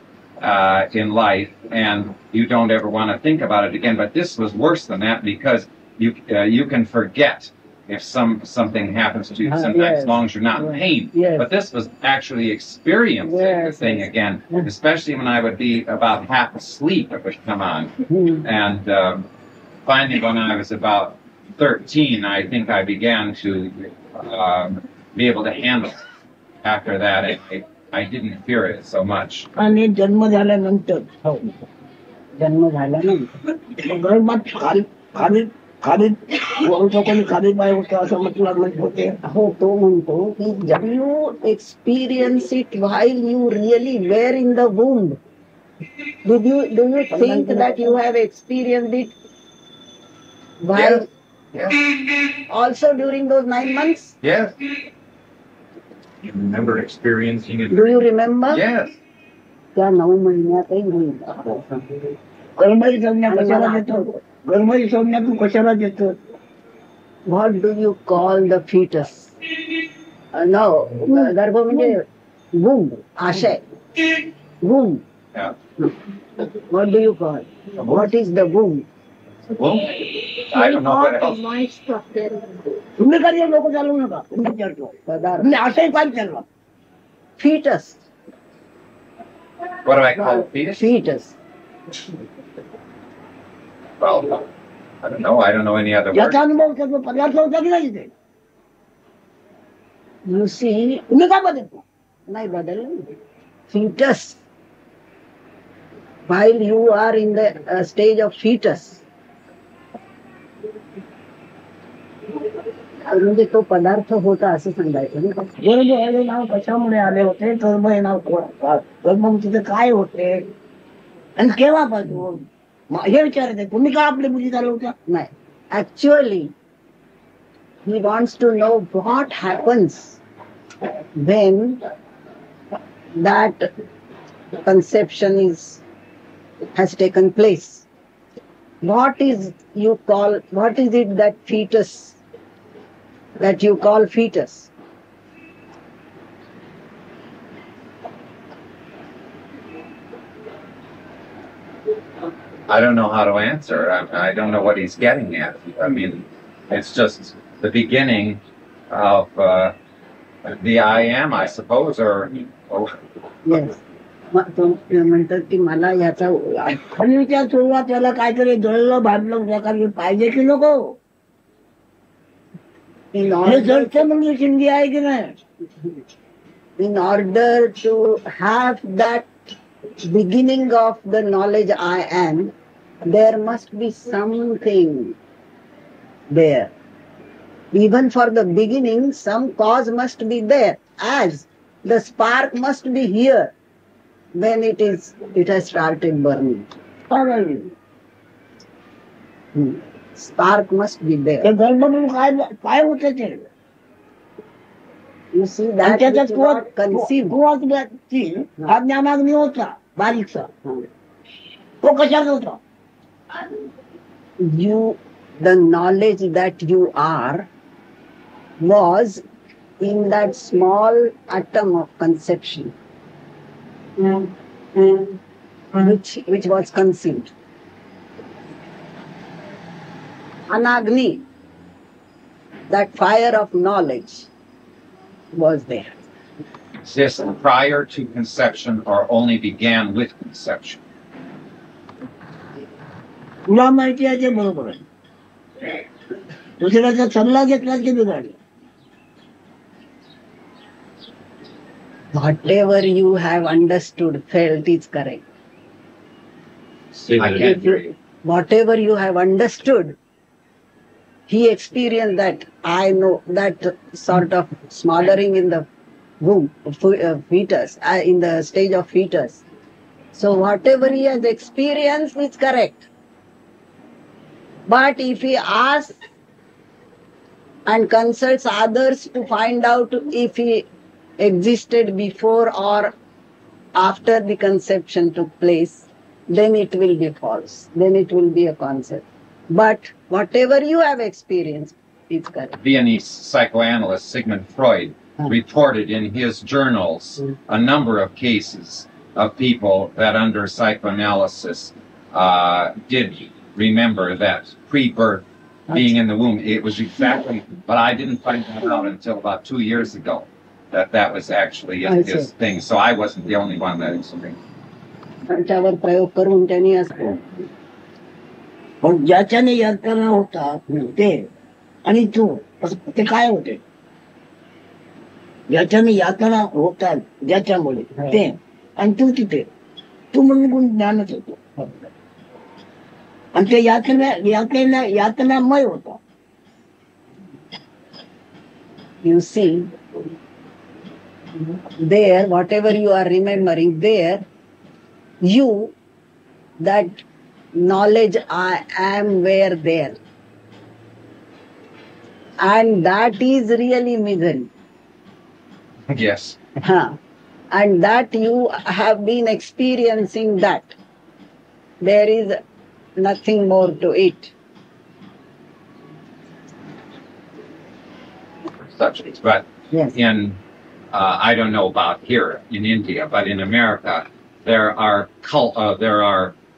in life, and you don't ever want to think about it again. But this was worse than that, because you can forget if something happens to you sometimes, yes. as long as you're not in pain. Yes. But this was actually experiencing the Yes, thing yes. again, especially when I would be about half asleep, it would come on. And finally, when I was about 13, I think I began to be able to handle it. After that, I didn't fear it so much. आणि जन्म झाल्यानंतर खाली कोणी खाली पाय होतं असं म्हटलं होते. हो, तो म्हणतो की when you experience it while you really were in the womb, do you think that you have experienced it while also during those 9 months? Yes. You remember experiencing it? Do you remember? Yes. त्या 9 महिन्यातही होईल. गरमाई संज्ञा कशाला देतो? गरमाई संज्ञा तू कशाला देतो? What do you call the fetus? No, गर्भ म्हणजे womb, आशय. Womb. Yeah. What do you call? What is the womb? Well, I don't know what else. तुम्ही काही लोक चालवू नका. तुम्ही विचारतो तुम्ही आशय काय चालवा? Fetus. What do I call it? Fetus? Fetus. Well, I don't know. I don't know any other word. याचा अनुभव त्याचा पदार्थ होता की नाही ते? You see, तुम्ही काय बदलतो? नाही बदललं. Fetus. While you are in the stage of fetus, म्हणजे तो पदार्थ होता असं सांगायचं. हे नाव कशामुळे आले होते? कर्म हे नाव कर्म तिथे काय होते आणि केव्हापासून हे विचारत आहे. तुम्ही का आपली मुली चालवता? नाही, actually he wants to know what happens when that conception has taken place. What is it that you call fetus? I don't know how to answer. I don't know what he's getting at. I mean, it's just the beginning of the I am, I suppose, or Yes. म्हणतात की मला याचा खालीच्या सुरुवातीला काहीतरी जळलं भांडलं प्रकारे पाहिजे की नको हे जळतं म्हणजे चिंधी आहे की नाही in order to have that beginning of the knowledge I am, there must be something there. Even for the beginning, some cause must be there, as the spark must be here when it has started burning. Spark must be there. ते धर्म म्हणून काय होतं ते You see that त्याच्यात which was conceived. हा ज्ञानाग्नी होता बारीकसा तो कशात होता The knowledge that you are was in that small atom of conception, which was conceived. Anagni, that fire of knowledge, was there. is this prior to conception or only began with conception? तुला माहिती आहे ते बरोबर आहे दुसऱ्याचा सल्ला घेतला की बिघाडला Whatever you have understood, felt is correct. I can't hear you. Whatever you have understood, he experienced that. I know that sort of smothering in the womb, fetus, in the stage of fetus. So whatever he has experienced is correct. But if he asks and consults others to find out if he existed before or after the conception took place, then it will be false. Then it will be a concept. But whatever you have experienced is correct. Viennese psychoanalyst Sigmund Freud reported in his journals a number of cases of people that under psychoanalysis did remember that pre-birth being in the womb. It was exactly, but I didn't find that out until about 2 years ago, that was actually in his thing. So I wasn't the only one that experienced. त्यावर प्रयोग करून त्यांनी असं पण ज्याच्याने यंत्रणा होता ते आणि तू ते काय होते ज्याच्याने यातना होतात ज्याच्यामुळे ते आणि तू तिथे तू म्हणून कोण ज्ञानच होतो आणि ते यातनामय होता You see, there, whatever you are remembering there, that knowledge I am were there. And that is really misery. Yes. And that you have been experiencing that. There is nothing more to it. Subjects, but Yes. in I don't know about here in India, but in America there are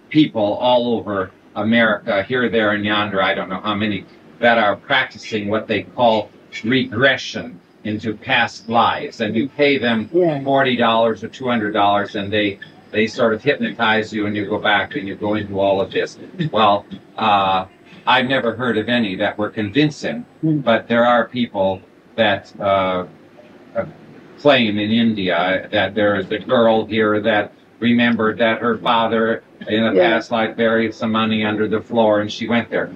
people all over America, here, there, and yonder. I don't know how many that are practicing what they call regression into past lives, and you pay them $40 or $200, and they sort of hypnotize you, and you go back and you go into all of this. Well, I've never heard of any that were convincing, but there are people that claim in India that there is a girl here that remembered that her father in a past life buried some money under the floor, and she went there.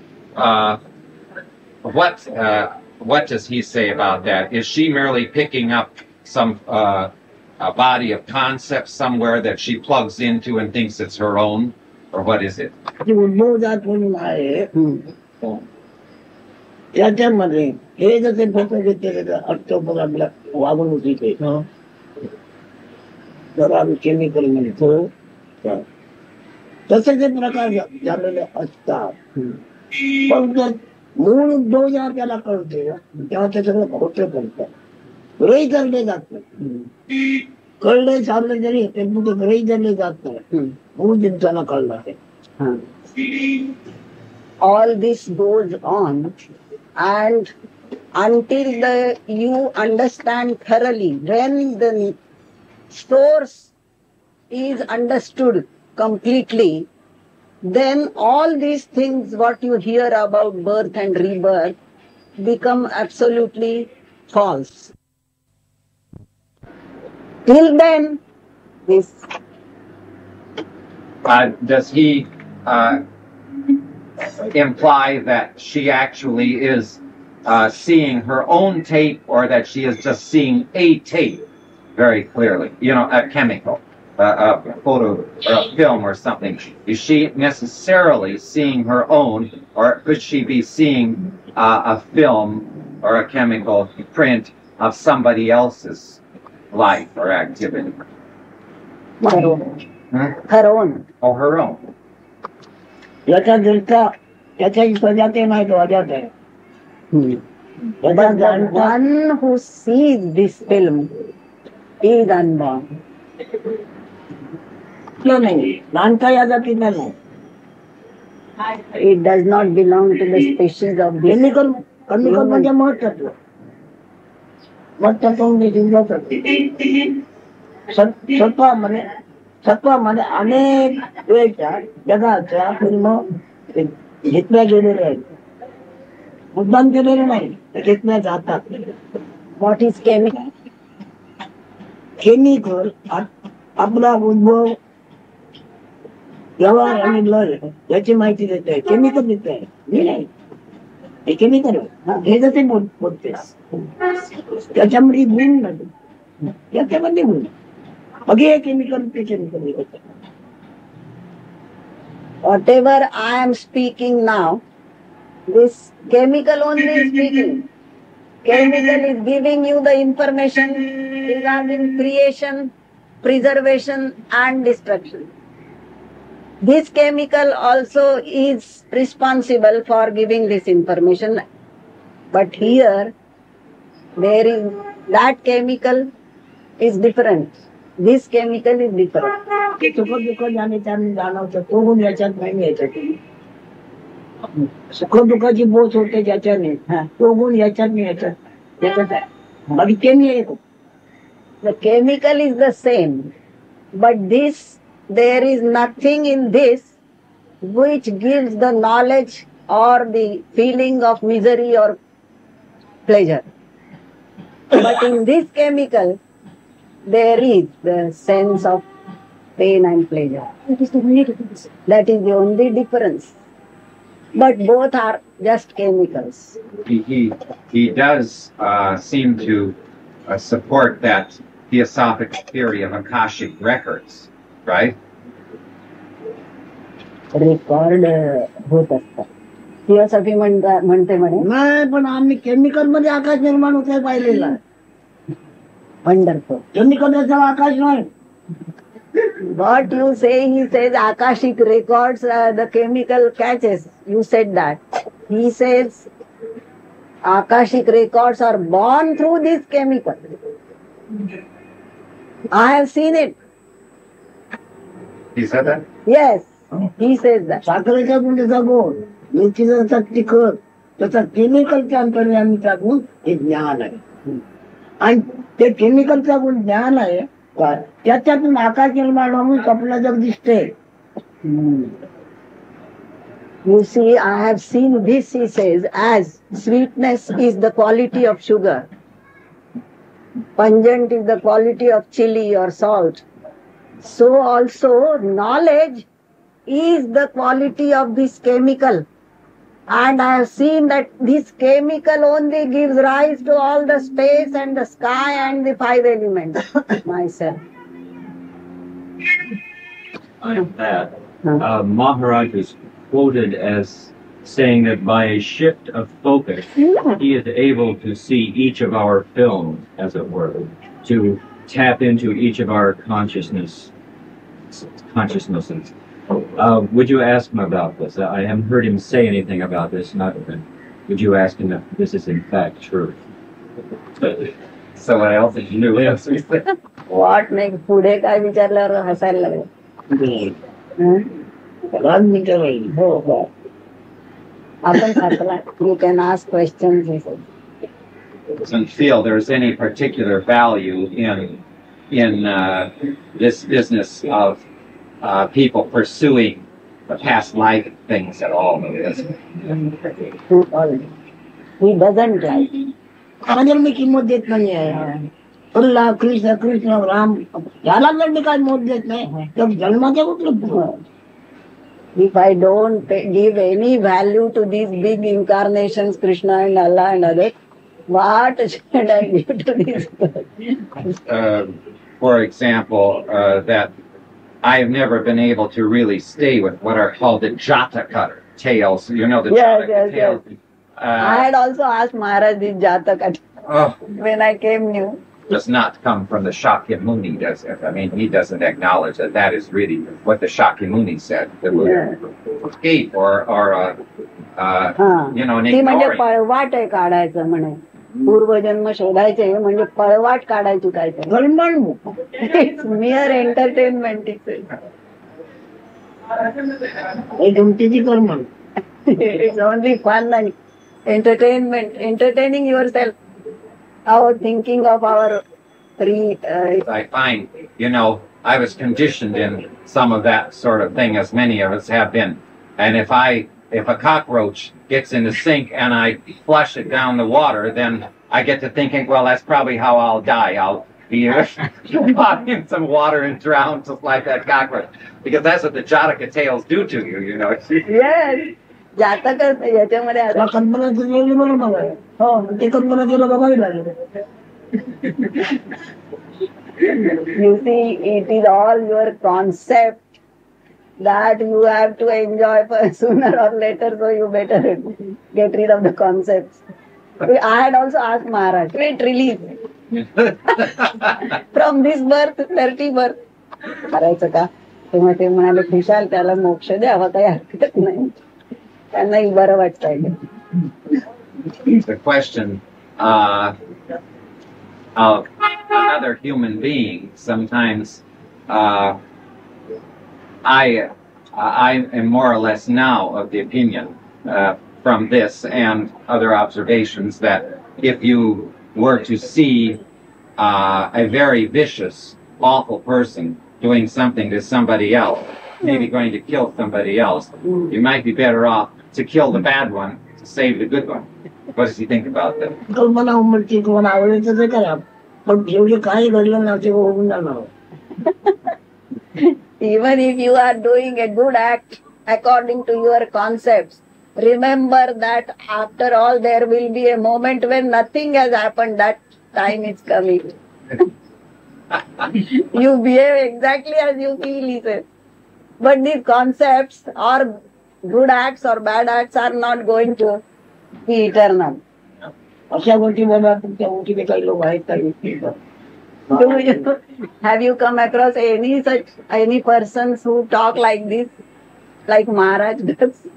What does he say about that? Is she merely picking up some a body of concepts somewhere that she plugs into and thinks it's her own, or what is it? ती उद्भवजात म्हणून आहे त्याच्यामध्ये हे जसे photo घेतले October आपल्या वागणुकीचे जरा chemical म्हणतो तसे ते प्रकार झालेले असतात. पण जर मूळ जो जेव्हा त्याला कळते तेव्हा ते सगळं खोटं करतात. ग्रही धरले जात नाही. कळले चालले जरी ते ग्रही धरले जात नाही. मूळ जिंकताना कळलं ते. All this goes on, and until you understand thoroughly, when the source is understood completely, then all these things what you hear about birth and rebirth become absolutely false. Till then, this. Does he imply that she actually is seeing her own tape, or that she is just seeing a tape very clearly? You know, a chemical, a photo, or a film, or something. Is she necessarily seeing her own, or could she be seeing a film or a chemical print of somebody else's life or activity? Her own. Her own. Oh, her own. याचा दृष्टा त्याच्याही प्रजाती नाही तो अजात आहे. But the one who sees this film is unborn. क्यों नहीं? नानका या जातीला नाही. It does not belong to the species of this. Chemical म्हणजे महत्त्व सत्वामध्ये अनेक वेळच्या जगाच्या फिल्म घेतल्या गेलेल्या आहेत. मुद्दाम केलेले नाही, ते घेतल्या जातात. What is chemical? केमिकल आपला उद्भव, व्यवहार आणि लय याची माहिती देत आहे. केमिकल देत आहे, मी नाही. हे केमिकल हे जसे बोलतेस त्याच्यामध्ये गुण नाही, याच्यामध्ये गुण. मग हे केमिकल ते chemical. Whatever I am speaking now, this chemical only is speaking. Chemical is giving you the information regarding creation, preservation and destruction. This chemical also is responsible for giving this information. But here, there is, that chemical is different. This chemical is different. सुख दुःख जाणवतं तो गुण याच्यात नाही. याच्यात सुख दुःखाची बोच होते ज्याच्याने तो गुण याच्यात नाही. याच्यात आहे. बाकी केमिकल येतो. The chemical is the same, but this, there is nothing in this which gives the knowledge or the feeling of misery or pleasure. But in this chemical, there is the sense of pain and pleasure. That is the only difference. That is the only difference. But both are just chemicals. He does seem to support that theosophic theory of Akashic records, right? Record होत असतात. Theosophy म्हणते म्हणे. नाही, पण आम्ही chemical मध्ये आकाश निर्माण होत पाहिलेला आहे. Wonderful. केमिकल याचा आकाश नाही. What you say, he says Akashic records, the chemical catches. You said that. He says Akashic records are born through this chemical. I have seen it. He said that? Yes, he says that. साखरेच्या गुंडीचा गोड, मिरचीचा तिखट, त्याचा केमिकलच्या अंतर्यामीचा गुण हे ज्ञान आहे. आणि ते केमिकलचा गुण ज्ञान आहे का त्याच्यातून आकाश निर्माण होऊन आपलं जग दिसते. You see, I have seen this, he says, as sweetness is the quality of sugar, pungent is the quality of chili or salt. So also knowledge is the quality of this chemical. And I have seen that this chemical only gives rise to all the space and the sky and the 5 elements myself. That Maharaj is quoted as saying that by a shift of focus, he is able to see each of our films, as it were, to tap into each of our consciousnesses. Would you ask him about this? I haven't heard him say anything about this. Would you ask him if this is in fact true? Someone else that you knew answers. What makes पुढे काय विचारल्यावर हसायला लागलं. आपण हसला. You can ask questions. He said. Doesn't feel there's any particular value in this business of people pursuing the past life things at all. He doesn't like. माझ्याला मी किंमत देत नाही आहे. अल्लाह कृष्ण कृष्ण राम याला जर मी काय मोत देत नाही तर जन्माच्या कुठलं. If I don't give any value to these big incarnations, Krishna and Allah and others, what should I give to these? For example, that I have never been able to really stay with what are called the Jataka tales. You know the Yes, Jataka tales. yes. I had also asked Maharaj this Jataka when I came new. Does not come from the Shakyamuni, does it? I mean, he doesn't acknowledge that that is really what the Shakyamuni said. That would escape or you know, an ती म्हणजे ignoring. पळवाट आहे काढायचं म्हणे. पूर्वजन्म शोधायचे म्हणजे पळवाट काढायची काय ते. It's mere entertainment. It's only fun and entertainment, entertaining yourself. Our thinking of our I find, you know, I was conditioned in some of that sort of thing, as many of us have been. And if a cockroach gets in the sink and I flush it down the water, then I get to thinking, well, that's probably how I'll die. I'll be caught in some water and drown just like that cockroach. Because that's what the Jataka tales do to you, you know. Yes. जातक याच्यामध्ये कल्पना केलेली बरोबर आहे. हो ते कल्पना केलं बघावी लागेल. You see, it is all your concept that you have to enjoy sooner or later, so you better get rid of the concepts. I had also asked Maharaj, great relief from this birth, 30 birth. करायचं का? तेव्हा ते म्हणाले खुशाल त्याला मोक्ष द्यावा, काही हरकत नाही. त्यांनाही बरं वाटतंय. The question of another human being, sometimes I am more or less now of the opinion from this and other observations that if you were to see a very vicious, awful person doing something to somebody else, maybe going to kill somebody else, you might be better off to kill the bad one to save the good one. What does he think about that? कल्पना उमटते तुम्हाला आवडतं ते करा पण जेवढे काही घडलं ना ते होऊन जाणार. Even if you are doing a good act according to your concepts, remember that after all there will be a moment when nothing has happened. That time is coming. You behave exactly as you feel, he says. But these concepts or good acts or bad acts are not going to be eternal. अशा गोष्टी बघा तुमच्या ओळखीचे काही लोक आहेत काही. Have you come across any persons who talk like this, like Maharaj does?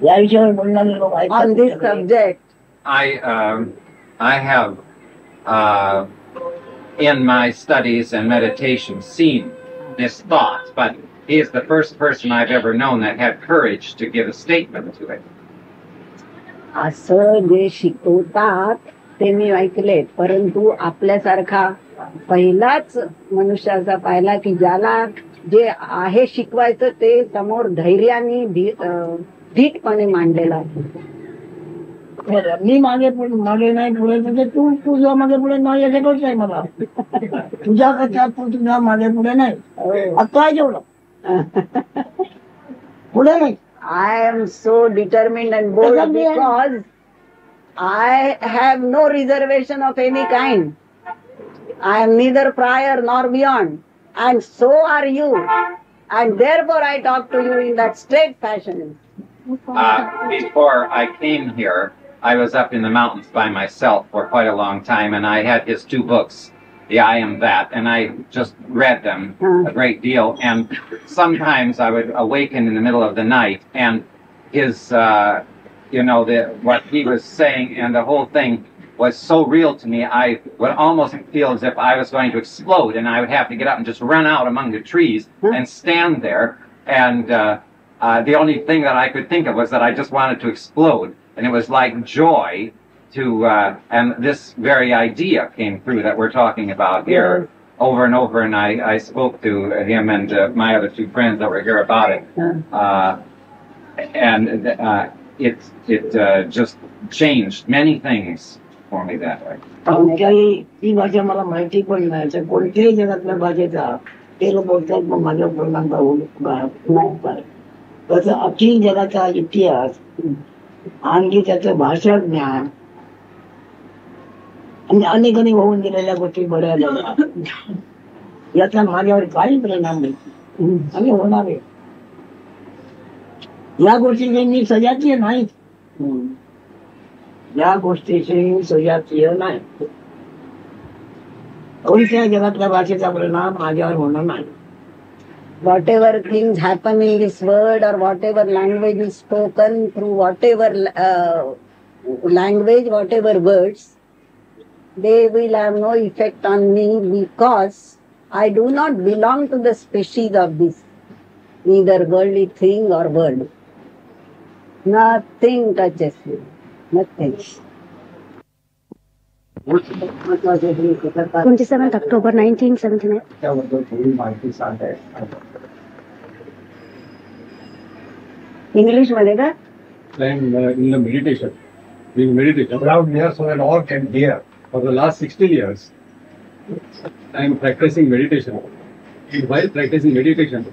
या विषयावर बोलणारे लोक आहेत On this subject. I have in my studies and meditation seen this thought, but he is the first person I've ever known that had courage to give a statement to it. असं जे शिकवतात ते मी ऐकले, परंतु आपल्यासारखा पहिलाच मनुष्याचा पाहिला की ज्याला जे आहे शिकवायचं ते समोर धैर्याने धीटपणे मांडलेलं आहे. मी मागे नाही पुढे तर तू तुझ्या मागे पुढे नाही याचं कळत आहे मला. तुझ्या कथा तुझ्या मागे पुढे नाही आता आहे जेवढं पुढे नाही. I am so determined and bold because I have no reservation of any kind. I am neither prior nor beyond, and so are you, and therefore I talk to you in that straight fashion. Before I came here, I was up in the mountains by myself for quite a long time, and I had his two books, the I am that, and I just read them a great deal. And sometimes I would awaken in the middle of the night, and his, what he was saying and the whole thing was so real to me, I would almost feel as if I was going to explode, and I would have to get up and just run out among the trees and stand there. And the only thing that I could think of was that I just wanted to explode, and it was like joy to, and this very idea came through that we're talking about here over and over, and I spoke to him and my other two friends that were here about it, and it just changed many things for me that way. कोणत्याही ती भाषा मला माहिती पण नाही तर कोणत्याही जगातल्या भाषेचा ते लोक बोलतात मग माझ्या पूर्णांक नाही पाहिजे त्याचा अखिल जगाचा इतिहास आणखी त्याचं भाषा ज्ञान आणि अनेक होऊन गेलेल्या गोष्टी बऱ्याच याचा माझ्यावर काही परिणाम नाही आणि होणार आहे या गोष्टीचे मी सजातीय नाहीच या गोष्टीचे सजातीय नाही कोणत्या जगातल्या भाषेचा परिणाम माझ्यावर होणार नाही whatever things happen in this world or whatever language is spoken through whatever language, whatever words, they will have no effect on me because I do not belong to the species of this, neither worldly thing or world. Nothing touches me, nothing. 27th October 1979. त्याबद्दल थोडी माहिती सांगायची English मध्ये का? In the meditation, doing meditation, around here so that all can hear. For the last 16 years, I am practicing meditation. And while practicing meditation,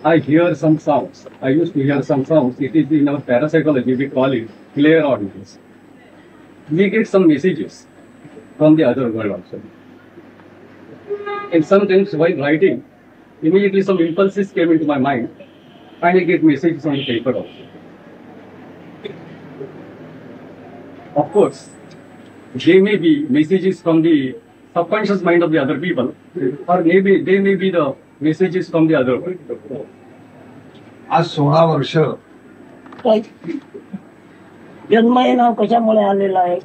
I hear some sounds. I used to hear some sounds. It is in our parapsychology, we call it clairaudience. We get some messages from the other world also. And sometimes while writing, immediately some impulses came into my mind, and I get messages on the paper also. Of course, they may be messages from the subconscious mind of the other people, or maybe they may be the messages from the other world. आज 16 वर्ष जन्म हे नाव कशामुळे आलेलं आहे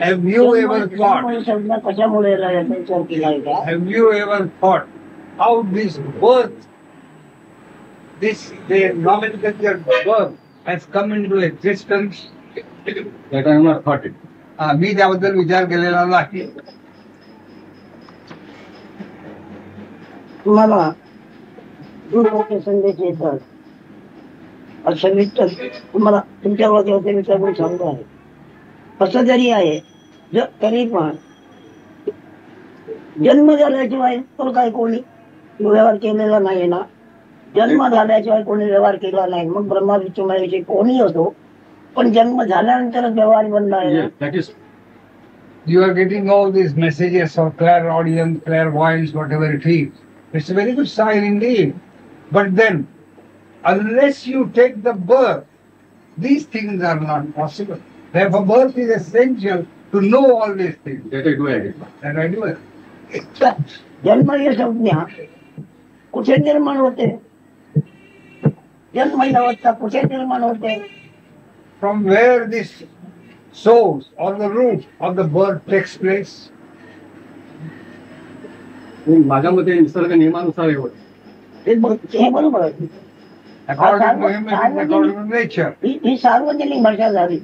have you ever thought संज्ञा कशामुळे याचा विचार केला आहे का have you ever thought how this birth the nomenclature birth has come into existence? That I have not thought it. मी त्याबद्दल विचार केलेला नाही तुम्हाला मोठे संदेश येतात असं विचार तुम्हाला तुमच्या वाक्याचे विचार पण सांगतो आहे असं जरी आहे तरी पण जन्म झाल्याशिवाय तर काय कोणी व्यवहार केलेला नाही ना जन्म झाल्याशिवाय कोणी व्यवहार केला नाही मग ब्रह्मा विष्णू महेश कोणी होतो पण जन्म झाल्यानंतरच व्यवहार बनला आहे Yes, that is. you are getting all these messages of clairaudience, clairvoyance, whatever it is. It's a very good sign indeed. But then, unless you take the birth, these things are not possible. Therefore, birth is essential to know all these things. That I do agree. And I do it. जन्म ही संज्ञा कुठे निर्माण होते जन्म ही अवस्था कुठे निर्माण होते From where this source or the root of the birth takes place? माझ्या मते निसर्ग नियमानुसार हे होत. हे बरोबर आहे According to him, it is according to nature. ही सार्वजनिक भाषा झाली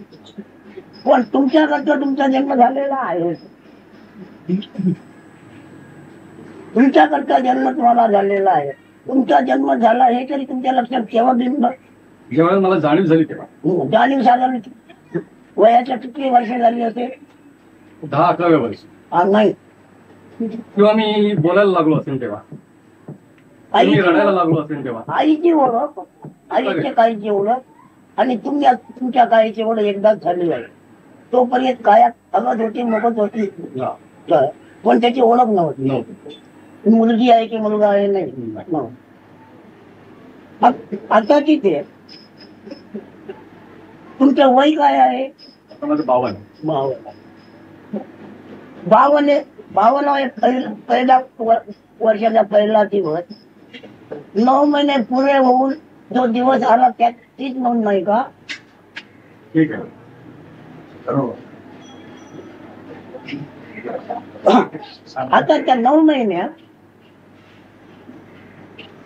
पण तुमच्याकडचा तुमचा जन्म झालेला आहे तुमच्याकडचा जन्म तुम्हाला झालेला आहे तुमचा जन्म झाला हे तरी तुमच्या लक्षात केव्हा बिंब जेव्हा मला जाणीव झाली तेव्हा जाणीव साधारण वयाच्या किती वर्ष झाली असेल 10-11 वर्ष नाही किंवा मी बोलायला लागलो असेल तेव्हा मी रडायला लागलो असेल तेव्हा आईची ओळख आईच्या काळीची ओळख आणि तुमच्या काळीची ओळख एकदाच झाली आहे तोपर्यंत कायात हवत होती मगत होती पण त्याची ओळख नव्हती मुलगी आहे की मुलगा आहे नाही आता तिथे तुमचं वय काय आहे आता माझं 52. 52 पहिला वर्षाचा पहिला दिवस 9 महिने पुरे होऊन जो दिवस आला त्यात तीच नोंद नाही का? ठीक आहे. आता त्या 9 महिन्यात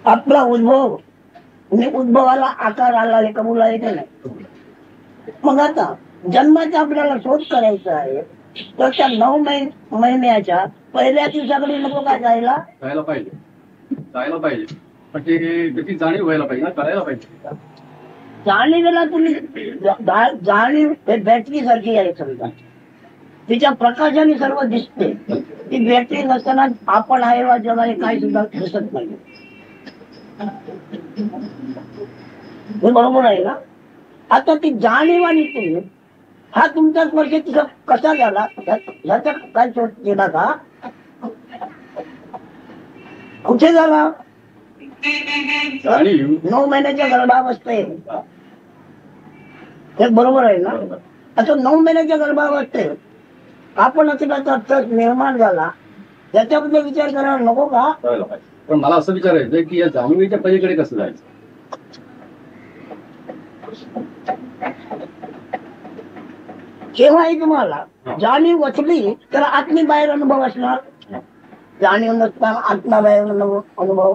आपला उद्भव म्हणजे उद्भवाला आकार आला हे कबूल आहे की नाही? मग आता जन्माचा आपल्याला शोध करायचा आहे तर त्या 9 महिन्याच्या पहिल्या दिवसाकडे नको का जायला? जायला पाहिजे पण ते त्याची जाणीव व्हायला पाहिजे ना, करायला पाहिजे. जाणीवेला तुम्ही जाणीव हे बॅटरी सारखी आहे समजा, तिच्या प्रकाशाने सर्व दिसते. ती बॅटरी नसताना आपण आहे वा जगाने काही सुद्धा दिसत नाही. हे बरोबर आहे ना? आता ती जाणीव आणि तुम्ही हा तुमचा स्पर्श तिचा कसा झाला ह्याचा काय शोध केला का? कुठे झाला? 9 महिन्याच्या गर्भावस्थेत. हे बरोबर आहे ना? आता 9 महिन्याच्या गर्भावस्थेत आपण असं निर्माण झाला याच्याबद्दल विचार करायला नको का? पण मला असं विचारायचं की या जाणीवेच्या पलीकडे कसं जायचं? केव्हाही तुम्हाला जाणीव असली तर आतनी बाहेर अनुभव असणार. जाणीव नसताना आत्मा बाहेर अनुभव,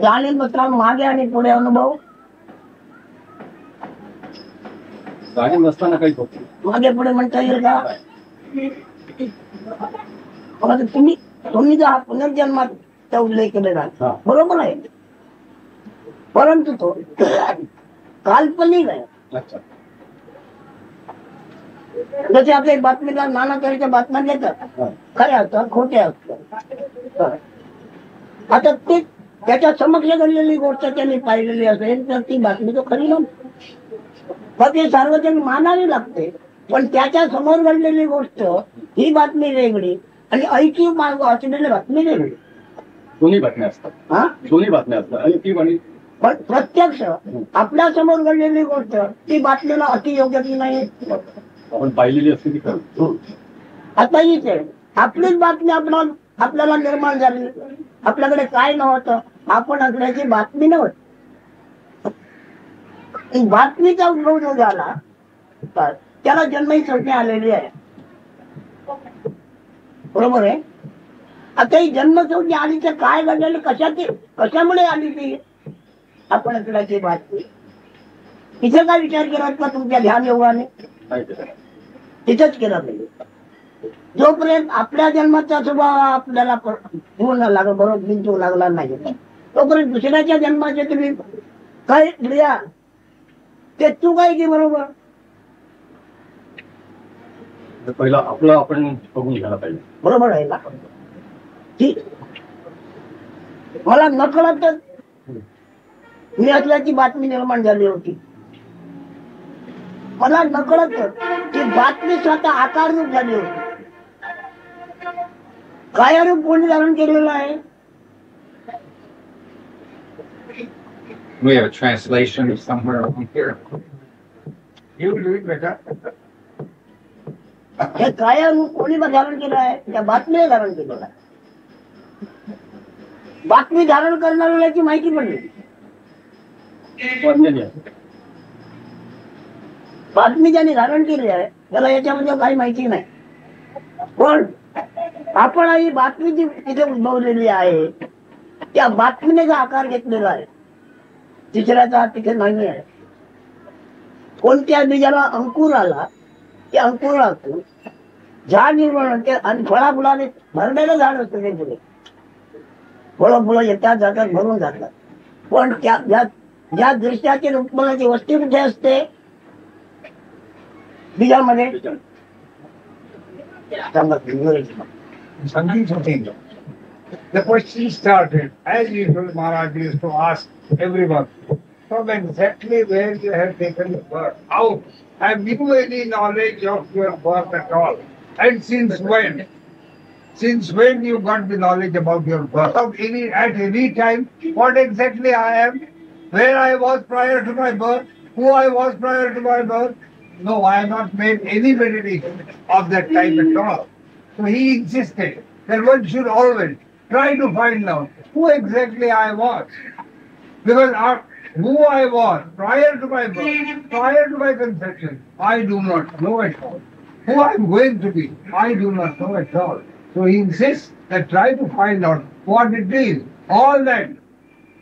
जाणीव नसताना मागे आणि पुढे अनुभव. जाणीव नसताना काही होत मागे पुढे म्हणता येईल का? तुम्ही जो हा पुनर्जन्माचा उल्लेख केलेला बरोबर आहे, परंतु तो काल्पनिक आहे. जसे आपल्या बातमीला नाना तऱ्हेच्या बातम्या देतात, खऱ्या असतात खोट्या असतात. आता ते त्याच्या समक्ष घडलेली गोष्ट त्यांनी पाहिलेली असेल तर ती बातमी तो खरी नव्हती. मग ते सार्वजनिक मानावी लागते. पण त्याच्या समोर घडलेली गोष्ट ही बातमी वेगळी आणि ऐकीव मार्ग असलेली बातमी वेगळी. दोन्ही बातम्या असतात ऐकीव आणि पण प्रत्यक्ष आपल्या समोर घडलेली गोष्ट ती बातमीला अतियोग्य की नाही? आपण पाहिलेली असते ती खरं. आता हीच आहे आपलीच बातमी आपल्याला निर्माण झाली. आपल्याकडे काय नव्हतं, आपण असल्याची बातमी नव्हती. बातमीचा उद्भव जो झाला त्याला जन्मही संज्ञा आलेली आहे. बरोबर आहे? आता ही जन्मसंज्ञा आली तर काय घडलेलं, कशामुळे आली ती? आपण असल्याची बातमी. तिथे काय विचार केला का तुमच्या ध्यान योगाने? तिथंच केला पाहिजे. जोपर्यंत आपल्या जन्माचा स्वभाव आपल्याला पूर्ण लागला बरोबर बिंदू लागला नाही तोपर्यंत दुसऱ्याच्या जन्माचे तुम्ही काय लिहा ते चूक आहे की बरोबर? पहिला आपलं आपण बघून घ्यायला पाहिजे. बरोबर आहे ना? मला नकळत मी असल्याची बातमी निर्माण झाली होती. मला नकळत ती बातमी स्वतः आकाररूप झाली होती. काय रूप कोणी धारण केलेलं आहे? We have a translation somewhere around here. You will do it better. हे काय रूप कोणी धारण केलं आहे? त्या बातमीने धारण केलेलं आहे. बातमी धारण करणाऱ्याची माहिती पडली. बातमी ज्याने धारण केली आहे त्याला याच्यामध्ये काही माहिती नाही. पण आपण ही बातमी जी तिथे उद्भवलेली आहे त्या बातमीने जो आकार घेतलेला आहे तिसऱ्याचा तिथे नाही आहे. कोणत्या बीजाला अंकुर आला त्या अंकुरातून झाड निर्माण होते आणि फळाफुलाने भरलेलं झाड असतं. ते पुढे फळं येतात जातात भरून जातात. पण त्या ज्या दृश्याची उत्पन्नाची वस्ती कुठे असते? बीजामध्ये. Something. The question started, as usual, Maharaj used to ask everyone, from exactly where you have taken the birth, how have you any knowledge of your birth at all? And since when? Since when you got the knowledge about your birth? At any time, what exactly I am, where I was prior to my birth, who I was prior to my birth? No, I have not made any meditation of that type at all. So he insisted that one should always try to find out who exactly I was. Because who I was prior to my birth, prior to my conception, I do not know at all. Who I am going to be, I do not know at all. So he insists that try to find out what it is. All that,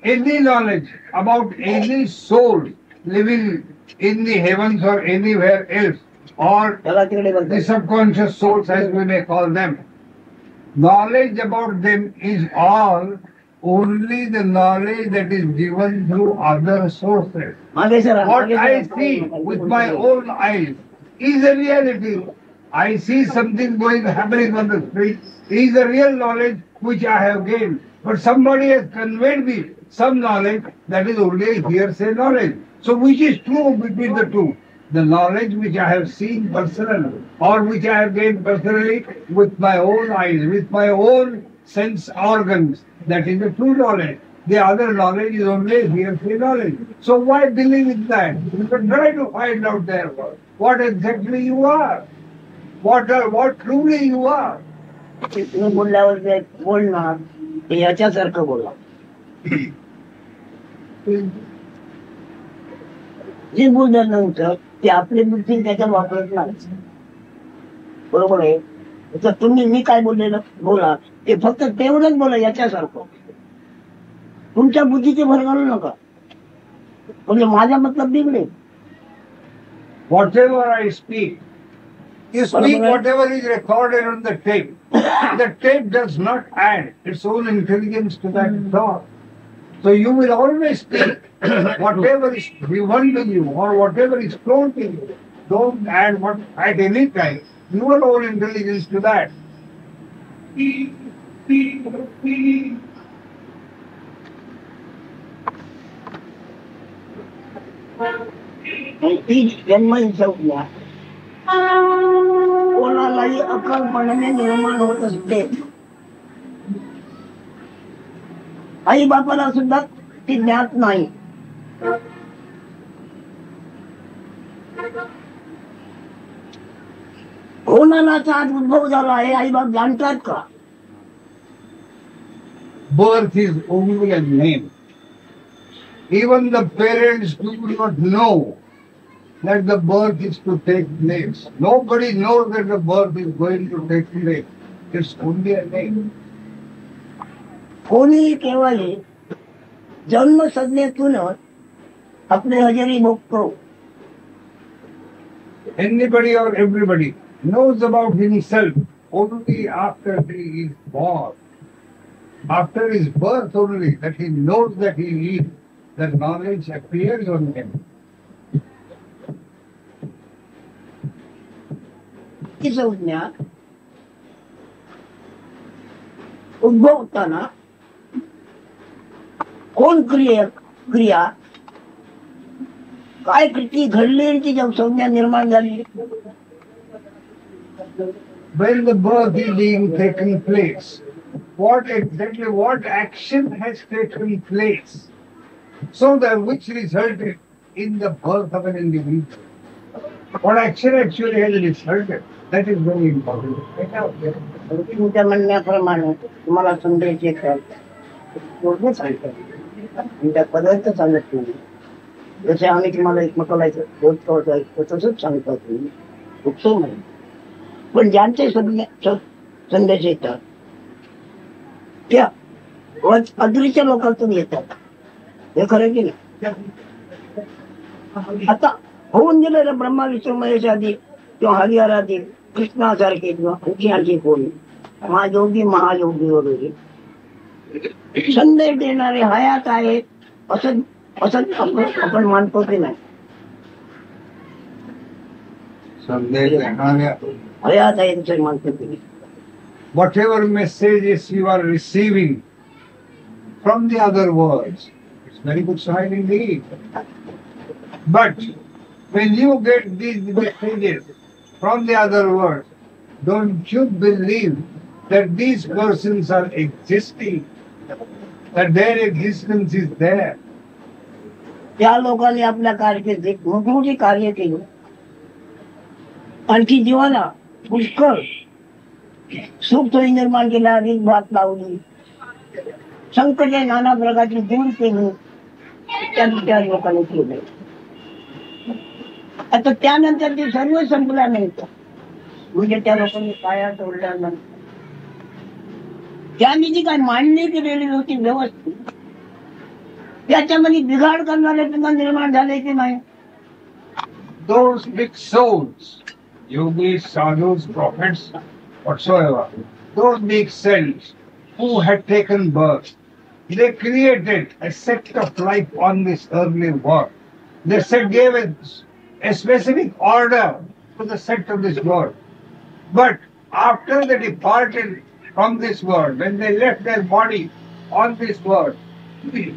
any knowledge about any soul living in the heavens or anywhere else, or the subconscious souls as we may call them, knowledge about them is all only the knowledge that is given through other sources. What I see with my own eyes is a reality. I see something happening on the street is a real knowledge which I have gained. But somebody has conveyed me some knowledge that is only a hearsay knowledge. So which is true between the two? The knowledge which I have seen personally, or which I have gained personally with my own eyes, with my own sense organs, that is the true knowledge. The other knowledge is only hearsay knowledge. So why believe in that? You can try to find out therefore what exactly you are. What truly you are. बोलल्यावर ते बोलणार ते याच्यासारखं बोला. जे बोलणार नव्हतं ते आपली बुद्धी त्याच्यात वापरत नाही. बरोबर आहे. तर तुम्ही मी काय बोललेलं बोला ते फक्त तेवढंच बोला याच्यासारखं. तुमच्या बुद्धीचे भर घालू नका. म्हणजे माझा मतलब बिघडेल. Whatever I speak, you speak whatever is recorded on the tape. The tape does not add its own intelligence to that thought. So you will always speak whatever is given to you or whatever is told to you. Don't add at any time your own intelligence to that. ती जन्म संज्ञा कोणालाही अकल्पनेने निर्माण होत असते. आई बापाला सुद्धा ती ज्ञात नाही. कोणालाचा आज उद्भव झाला आहे आई बाप जाणतात का? Birth is only a name. Even the parents do not know that the birth is to take place. Nobody knows that the birth is going to take place. It's only a name. कोणी केवळ जन्म संज्ञेतूनच आपले हजेरी भोगतो. Anybody or everybody knows about himself only after he is born. After his birth only, that he knows that he is, that knowledge appears on him. ती संज्ञा उद्भवताना कोण क्रिया काय कृती घडली आणि ती संज्ञा निर्माण झाली. When the birth is being taken place, what action has taken place, so that which resulted in the birth of an individual? What action actually has resulted? That is very important. तुमच्या म्हणण्याप्रमाणे तुम्हाला संदेश येतात योग्य सांगतात त्या पदार्थ सांगत नाही. जसे आम्ही तुम्हाला एकमेकाला तसंच सांगतात तुम्ही उत्सव नाही. पण ज्यांचे संदेश येतात त्या अदृश्य लोकांतून येतात. हे खरं की नाही. आता होऊन गेलेलं ब्रह्मा विष्णू महेश आदी किंवा हरिहरादी कृष्णासारखे किंवा आणखी कोणी महायोगी वगैरे संदेश देणारे हयात आहे असं आपण मानतो की नाही. हयात आहे तसं मानतो की नाही. Whatever messages you are receiving from the other worlds, it's very good sign indeed. But when you get these messages from the other worlds, don't you believe that these persons are existing, that their existence is there? त्या लोकांनी आपल्या कारकिर्दीत मोठी कार्य केली. आणखी जीवाला पुष्कळ सुखसोयी निर्माण केल्या, वीज भात लावली, संकटे नाना प्रकारची दूर केली, त्या लोकांनी केले. आता त्यानंतर ते सर्व संपलं नाही, म्हणजे त्या लोकांनी पाया सोडल्यानंतर त्यांनी जी काही मांडणी केलेली होती व्यवस्थित, त्याच्यामध्ये बिघाड करणारे पुन्हा निर्माण झाले की नाही. Those big souls, yogis, sadhus, prophets, whatsoever, those big souls who had taken birth, they created a set of life on this earthly world. They gave a specific order to the set of this world. But after they departed from this world, when they left their body on this world,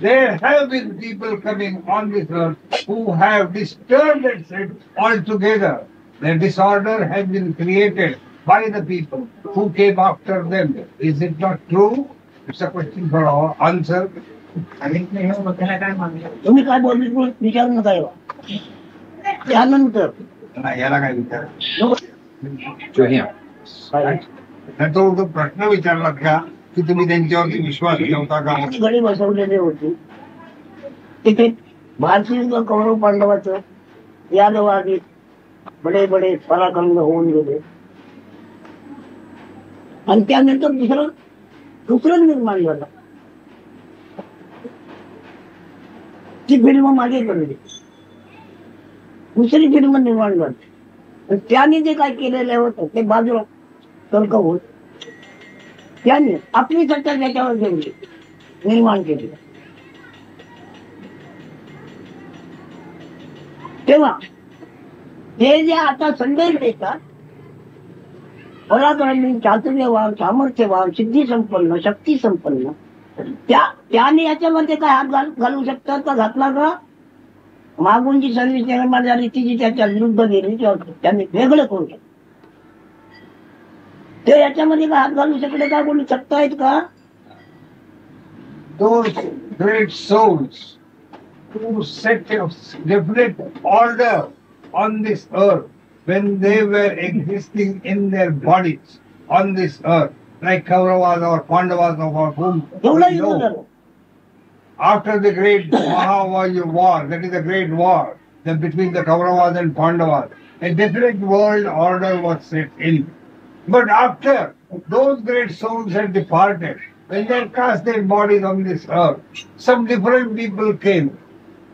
there have been people coming on this earth who have disturbed that set altogether. The disorder has been created by the people who came after them. Is it not true? It's a question for our answer. तुम्ही काय बोलले विचारू नका यावा. त्यानंतर याला काय विचार To him. तो प्रश्न विचारला का की तुम्ही त्यांच्यावरती विश्वास ठेवता का? घडी बसवलेले होते तिथे भारतीय कौरव पांडवाचं यादव आधी बडे बडे पराक्रम होऊन गेले, आणि त्यानंतर दुसरं निर्माण झालं. ती फिल्म मागे गेली, दुसरी फिल्म निर्माण झाली. त्याने जे काय केलेलं होतं ते बाजूला तर्क होत, त्याने आपली सत्ता त्याच्यावर ठेवली, निर्माण केली. तेव्हा हे जे आता संदेश देतात, पराक्रमी, चातुर्यवान, सामर्थ्यवान, सिद्धी संपन्न, शक्ती संपन्न, त्याने याच्यामध्ये काय हात घालू शकतात का? घातला का? मागून जी सर्व्हिस निर्माण झाली ती जी त्याच्या विरुद्ध गेली त्यांनी वेगळं करू शकतो. ते याच्यामध्ये काय हात घालू शकले का? कोणी शकतायत का? Those great souls who set a definite order on this earth when they were existing in their bodies on this earth, like Kauravas or Pandavas or whom we know. After the great Mahavajra war, that is the great war between the Kauravas and Pandavas, a definite world order was set in. But after those great souls had departed, when they cast their bodies on this earth, some different people came.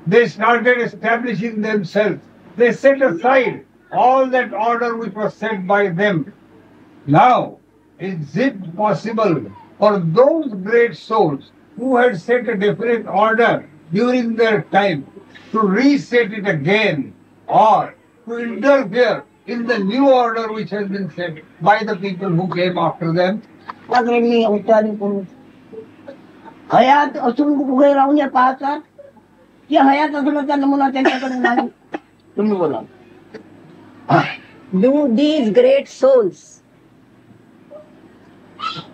They started establishing themselves. They set aside all that order which was set by them. Now, is it possible for those great souls who had set a definite order during their time to reset it again, or to interfere in the new order which has been set by the people who came after them? हयात असून उभे राहून या पाहतात की हयात असल्याचा नमुना त्यांच्याकडे नाही. तुम्ही बोला. Do these great souls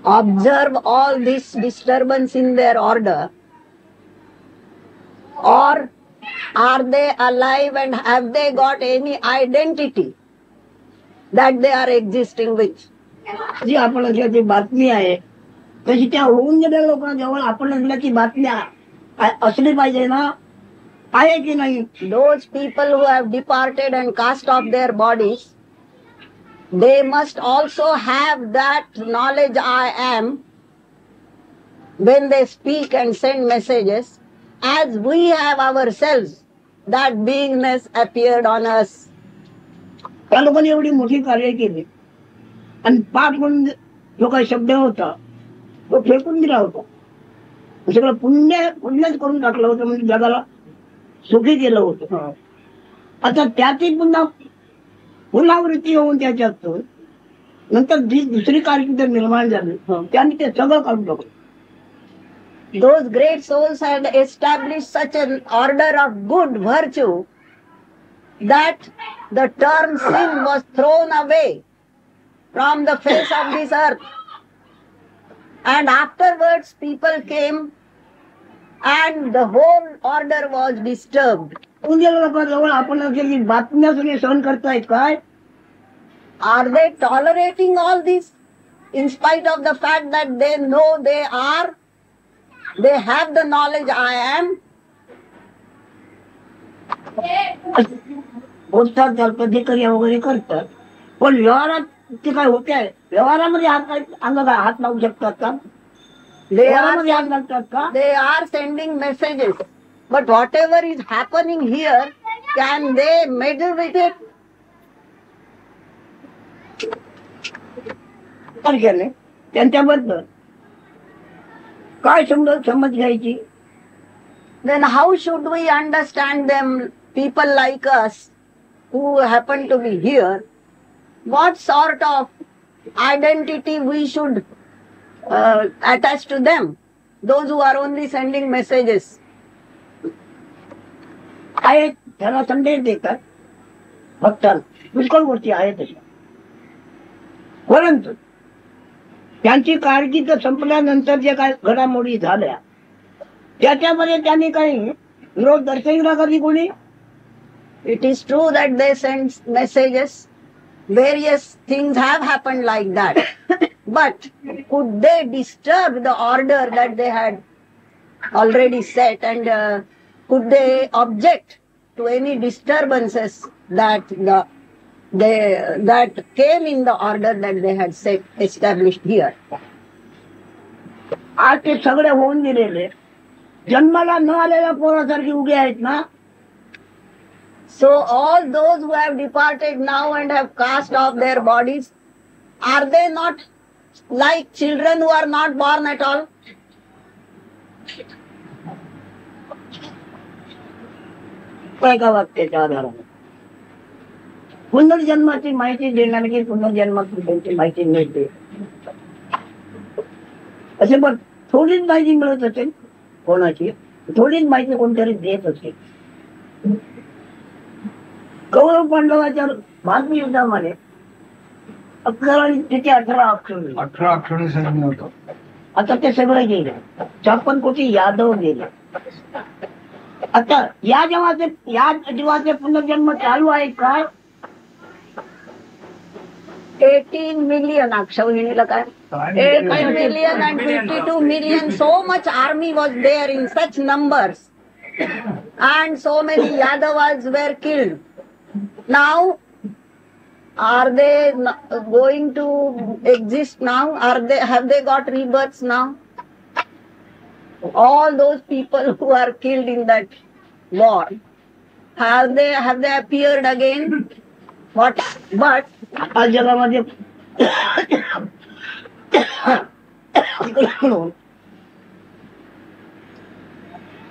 observe all this disturbance in their order, or are they alive and have they got any identity that they are existing with? जी आपल्याला जी बातमी आहे तशी त्या होऊन गेल्या लोकांजवळ आपल्याची बातमी असली पाहिजे ना, आहे की नाही? Those people who have departed and cast off their bodies, they must also have that knowledge I am when they speak and send messages, as we have ourselves that beingness appeared on us. त्या लोकांनी एवढी मोठी कार्य केली आणि पाप म्हणून जो काही शब्द होता तो फेकून दिला होता, सगळं पुण्यच करून टाकलं होतं, म्हणजे जगाला सुखी केलं होतं. आता त्याची पुनरावृत्ती होऊन त्याच्यात नंतर जी दुसरी कारकीर्द निर्माण झाली त्यांनी ते सगळं काढून टाकलं. Those great souls had established such an order of good virtue that the term sin was thrown away from the face of this earth. And afterwards people came and the whole order was disturbed. लोकांजवळ आपण बातम्या सगळे सहन करतायत काय? Are they tolerating all this? in spite of the fact that they know they have the knowledge I am. बोलतात प्रतिक्रिया वगैरे करतात, पण व्यवहारात ते काय होते आहे? व्यवहारामध्ये हात लावू शकतात का? व्यवहारामध्ये हात घालतात का? They are sending messages, but whatever is happening here, can they meddle with it? त्यांच्याबद्दल काय समज घ्यायची? Then how should we understand them, people like us who happen to be here? What sort of identity we should attach to them, those who are only sending messages? आहेत, त्याला संदेश देतात भक्तांना, पुष्कळ गोष्टी आहेत तशा. परंतु त्यांची कारकीर्द संपल्यानंतर जे काय घडामोडी झाल्या त्याच्यामध्ये त्यांनी काही विरोध दर्शविला कधी कोणी? It is true that they send messages. Various things have happened like that. But could they disturb the order that they had already set, and could they object to any disturbances that that came in the order that they had set established here? आज ते सगळे होऊन गेलेले जन्माला न आलेल्या पोरासारखी उभे आहेत ना. So all those who have departed now and have cast off their bodies, are they not like children who are not born at all? काय का वाक्याच्या आधाराने पुनर्जन्माची माहिती देणारी की पुनर्जन्माची माहिती मिळते असे, पण थोडीच माहिती मिळत असेल कोणाची, थोडीच माहिती कोणतरी देत असेल. कौरव पांडवाच्या भारतीय युद्धामध्ये 11 आणि तिथे 18 अक्षर सैन्य होतं. आता ते सगळे गेले, 56 कोटी यादव गेले. आता या जीवाचे पुनर्जन्म चालू आहे काय? 18 million, Akshavhinila काय? 18 million and 52 million, so much army was there in such numbers, and so many Yadavas were killed. Now, are they going to exist now? Have they got rebirths now? All those people who are killed in that war, have they appeared again? What? But आज जगामध्ये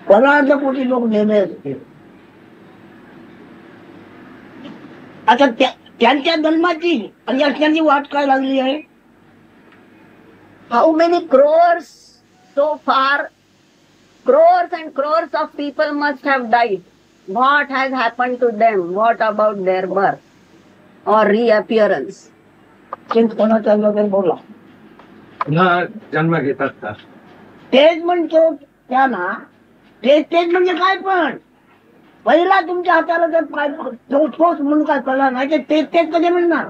15 कोटी लोक मेले असतील. आता त्यांच्या जन्माची आणि असण्याची वाट काय लागली आहे? how many crores so far? Crores and crores of people must have died. What has happened to them? What about their birth or reappearance? कोणाचा वगैरे बोला, पुन्हा जन्म घेतात का? तेच म्हणतो त्यांना. तेच म्हणजे काय? पण पहिला तुमच्या हाताला जर पाय ठोस म्हणून काय कळला नाही तर तेच कधी म्हणणार?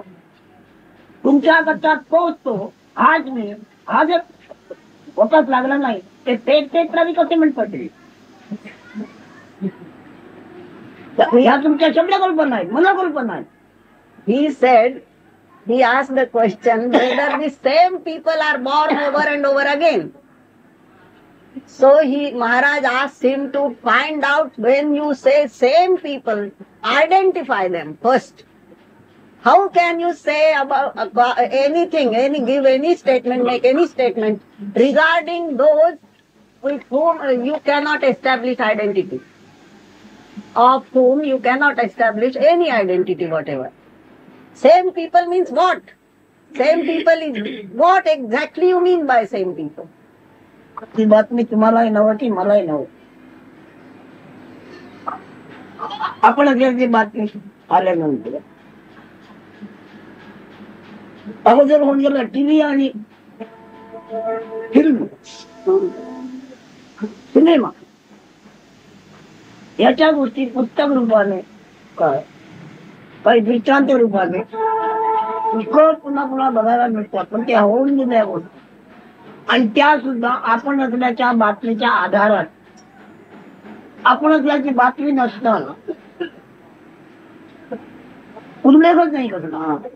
तुमच्या हातात पोचतो आज मी आज होताच लागला नाही ते तेच कसे म्हणतात? ह्या तुमच्या सगळ्या कल्पना आहेत, मला कल्पना आहे. He said, he asked the question whether the same people are born over and over again. So Maharaj asked him to find out, when you say same people, identify them first. How can you say about anything, give any statement, make any statement regarding those with whom you cannot establish identity, of whom you cannot establish any identity whatever? Same people means what? Same people is what exactly you mean by same people? ती बातमी तुम्हालाही नव्हती, मलाही नव्हती. आपण ती बातमी आल्यानंतर अगोदर होऊन गेला टीव्ही आणि फिल्म, सिनेमा, याच्या गोष्टी पुस्तक रूपाने काय काही दृष्टांत रूपाने पुष्कळ पुन्हा पुन्हा बघायला मिळतात, पण त्या होऊन गेल्या गोष्टी आणि त्या सुद्धा आपण असल्याच्या बातमीच्या आधारात आपण असल्याची बातमी नसताना उल्लेखच नाही करणार.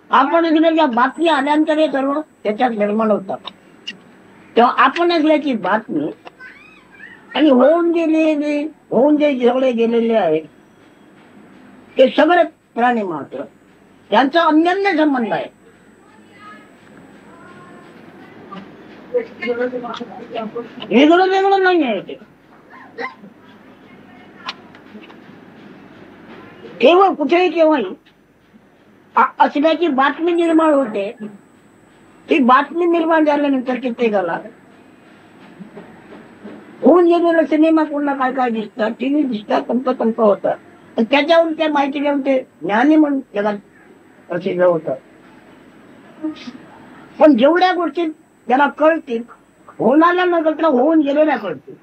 आपण असल्याच्या बातमी आल्यानंतर हे सर्व त्याच्यात निर्माण होतात. तेव्हा आपण असल्याची बातमी आणि होऊन जे सगळे गेलेले आहेत ते सगळे प्राणी मात्र त्यांचा अन्योन्य संबंध आहे. वेगळं वेगळं नाही आहे ते. केवळ कुठेही केव्हाही असल्याची बातमी निर्माण होते. ती बातमी निर्माण झाल्यानंतर कित्येकाला होऊन गेलेला सिनेमा पुन्हा काय काय दिसतात, टीव्ही दिसतात, तंप होतात. त्याच्यावरून त्या माहिती घेऊन ते ज्ञानी म्हणून जगात प्रसिद्ध होतात. पण जेवढ्या गोष्टी त्याला कळतील होणाऱ्या न कळता होऊन गेलेल्या कळतील.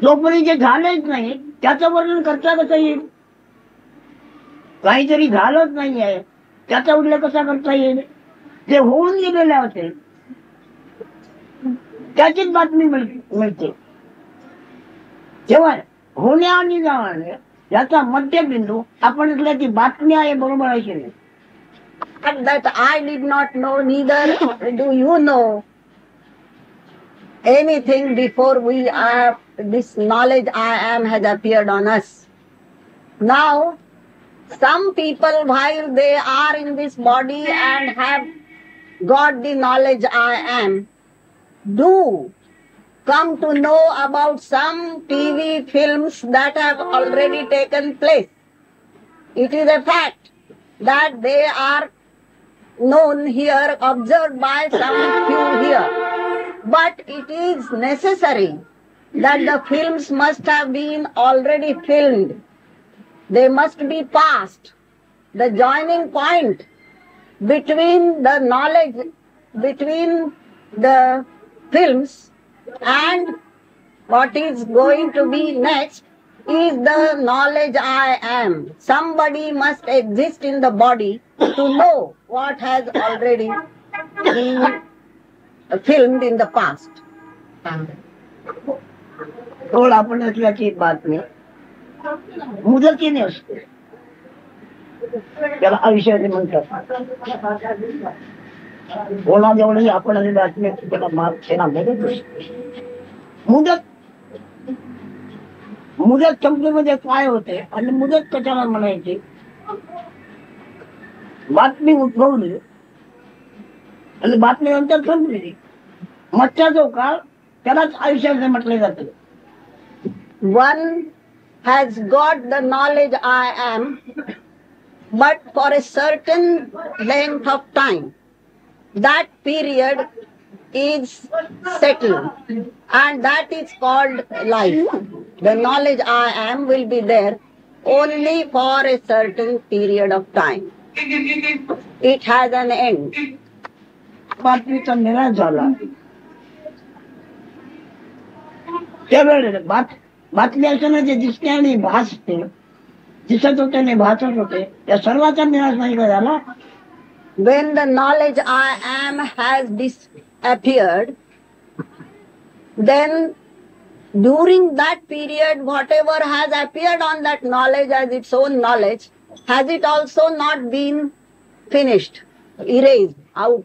जोपर्यंत जे झालेच नाही त्याचं वर्णन करता कसं येईल? काहीतरी झालंच नाही आहे त्याचा उल्लेख कसा करता येईल? जे होऊन गेलेले होते त्याचीच बातमी मिळते. तेव्हा होण्या आणि जाणे याचा मध्यबिंदू आपण असल्याची बातमी आहे, बरोबर आहे की नाही? And that I did not know, neither do you know anything before this knowledge I am has appeared on us. Now, some people, while they are in this body and have got the knowledge I am, do come to know about some TV films that have already taken place. It is a fact that they are known here, observed by some few here. But it is necessary that the films must have been already filmed. They must be past. The joining point between the knowledge, between the films and what is going to be next is the knowledge I am. Somebody must exist in the body to know what has already been filmed in the past. थोड आपण असल्याची बातमी मुदतीने असते, त्याला आयुष्याने म्हणतात. कोणा जेवढी आपण बातमी त्याला भेटत असते. मुदत संपलेमध्ये काय होते आणि मुदत कशाला म्हणायची? बातमी उद्भवली आणि बातमीनंतर संपली. मधचा जो काळ त्यालाच आयुष्याने म्हटले जाते. One has got the knowledge I am, but for a certain length of time. That period is settled and that is called life. The knowledge I am will be there only for a certain period of time. It has an end. बातमीचा निराश झाला त्यावेळेला बातमी असताना जे दिसते आणि भासते, दिसत होते आणि भासत होते, त्या सर्वांचा निराश नाही का झाला? When the knowledge I am has disappeared, then during that period whatever has appeared on that knowledge as its own knowledge, has it also not been finished, erased out?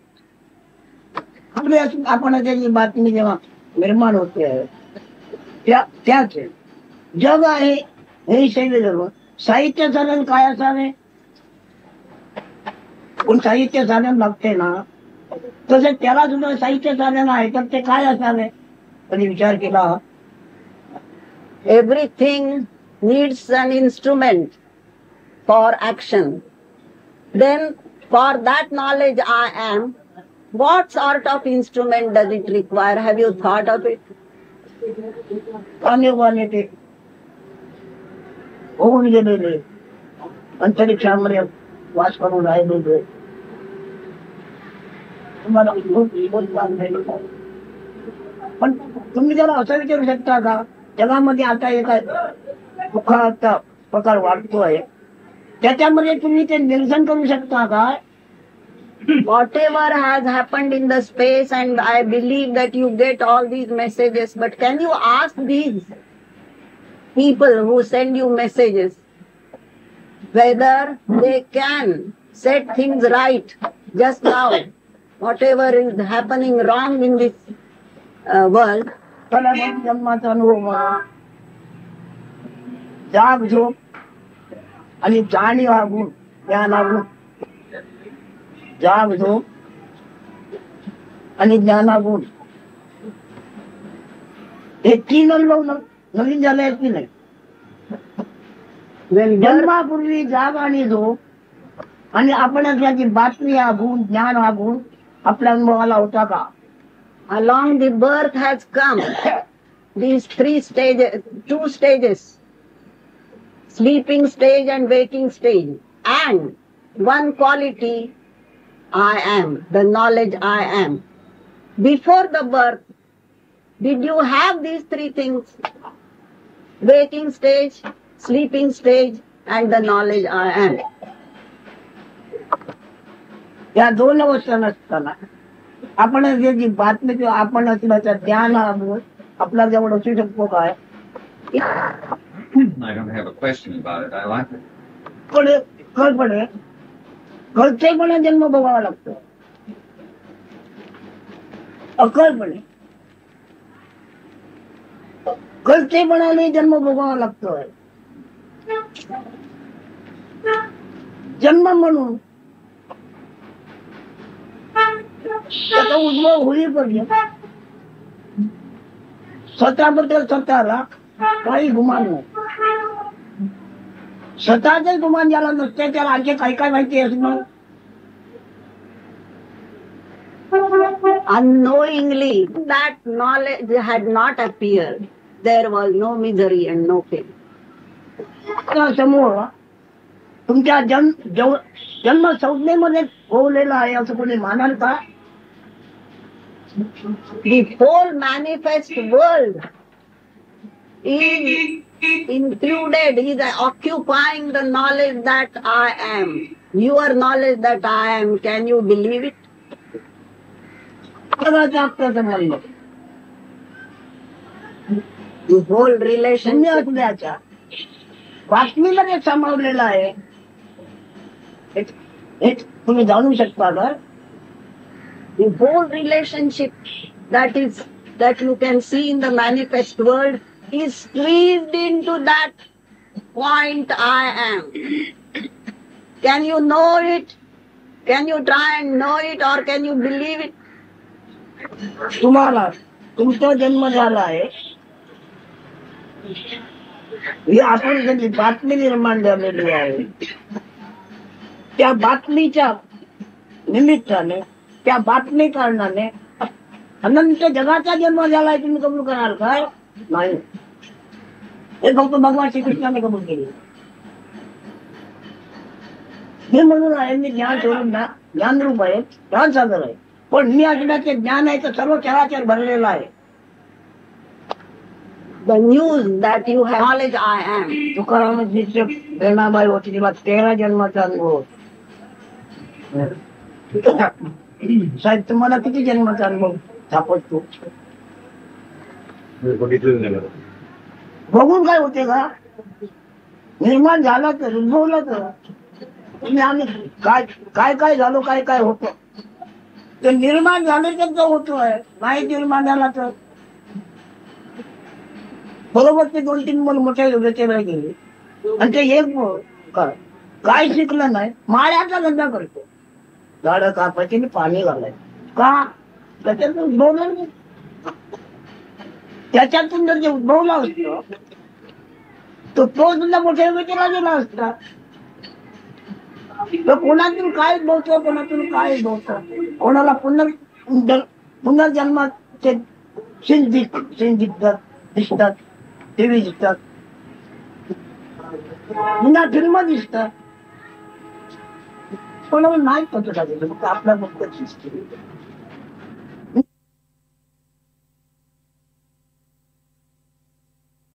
आपण त्याची बातमी जेव्हा निर्माण होते त्याच जग आहे हे शैली जग. साहित्य साधन काय असावे? पण साहित्य साधन लागते ना, तसे त्याला सुद्धा साहित्य साधन आहे, तर ते काय असावे? कधी विचार केला? Everything needs an instrument for action. Then for that knowledge I am, what sort of instrument does it require? Have you thought of it? पाणी ते होऊन गेलेले अंतरिक्षामध्ये वास करून राहिलेले तुम्हाला पण तुम्ही त्याला असं विचारू शकता का जगामध्ये आता एका दुःखाचा प्रकार वाढतो आहे त्याच्यामध्ये तुम्ही ते निरसन करू शकता का? Whatever has happened in the space, and I believe that you get all these messages, but can you ask these people who send you messages whether they can set things right just now? Whatever is happening wrong in this world, चला मग जन्माचा अनुभव म्हणा. जाग झोप आणि जाणीव हा गुण, ज्ञान हा गुण. जाग झोप आणि ज्ञान हा गुण, हे तीन अनुभव नवीन झाले आहेत की नाही? जन्मापूर्वी जाग आणि झोप आणि आपण असल्याची बातमी हा गुण, ज्ञान हा गुण आपल्या अनुभवाला होता का? along the birth has come these three stages, two stages, sleeping stage and waking stage, and one quality, I am, the knowledge I am. Before the birth, did you have these three things? Waking stage, sleeping stage, and the knowledge I am. या दोन अवस्था नसताना आपण जी बातमी किंवा आपण असल्याचं ज्ञान हा गुण आपल्या जवळ असू शकतो काय? I don't have a question about it. I like it. कळपणे कळतेपणे जन्म भोगावा लागतो. अकळपणे कळतेपणाने जन्म भोगावा लागतोय. जन्म म्हणून त्याचा उद्भव होईपर्यंत स्वतःबद्दल स्वतःला काही गुमान नाही. स्वतःच गुमान ज्याला नसते त्याला आणखी काही काय माहिती असणार? Unknowingly, that knowledge had not appeared. There was no misery and no pain. समूह तुमच्या जन्म संज्ञेमध्ये होलेला आहे असं कोणी मानाल का? The whole manifest world is included, is occupying the knowledge that I am. Your knowledge that I am, can you believe it? संबंध The whole relation असल्याच्या बातमीमध्ये सामावलेला आहे. हे तुम्ही जाणू शकता का? the whole relationship that you can see in the manifest world is squeezed into that point I am. Can you know it? Can you try and know it, or can you believe it? तुम्हाला तुमचा जन्म झाला आहे ही आपण त्याची बातमी निर्माण झालेली आहे. त्या बातमीच्या निमित्ताने, त्या बातमी कारणाने अनंत जगाचा जन्म झालाय. तुम्ही कबूल कराल काय? नाही. हे फक्त भगवान श्रीकृष्णाने कबूल केले. हे म्हणून आहे मी ज्ञान सोडून ना, ज्ञानरूप आहे, ज्ञान सागर आहे, पण मी असण्याचे ज्ञान आहे तर सर्व चराचर भरलेला आहे. The news that you have knowledge I am. Tukaram शिष्य प्रेमाबाई होती तिला 13 जन्माचा अनुभव. साहेब तुम्हाला किती जन्माचा अनुभव सापडतो? बघून काय होते का? निर्माण झाला तर, उद्भवला तर तुम्ही आम्ही काय काय झालो, काय काय होतं ते निर्माण झाले तर होतोय. नाही निर्माण झाला तर बरोबर ते 2-3 मुलं मोठ्या वेळेला गेले आणि ते एक काय शिकलं नाही, माळ्याचा धंदा करतो. झाडं कापायची आणि पाणी घालायचं का? त्याच्यातून उद्भवलं नाही. त्याच्यातून जर जे उद्भवला असतो तो सुद्धा मोठ्या वेळेला गेला असता. तर कोणातून काय उद्भवतो, कोणातून काय उद्भवतं, कोणाला पुनर्जन्माचे सीन दिसतात, टीव्ही दिसतात, पुन्हा फिल्म दिसतात. कोणाला नाही पटत फक्त आपल्या फक्त दिसते.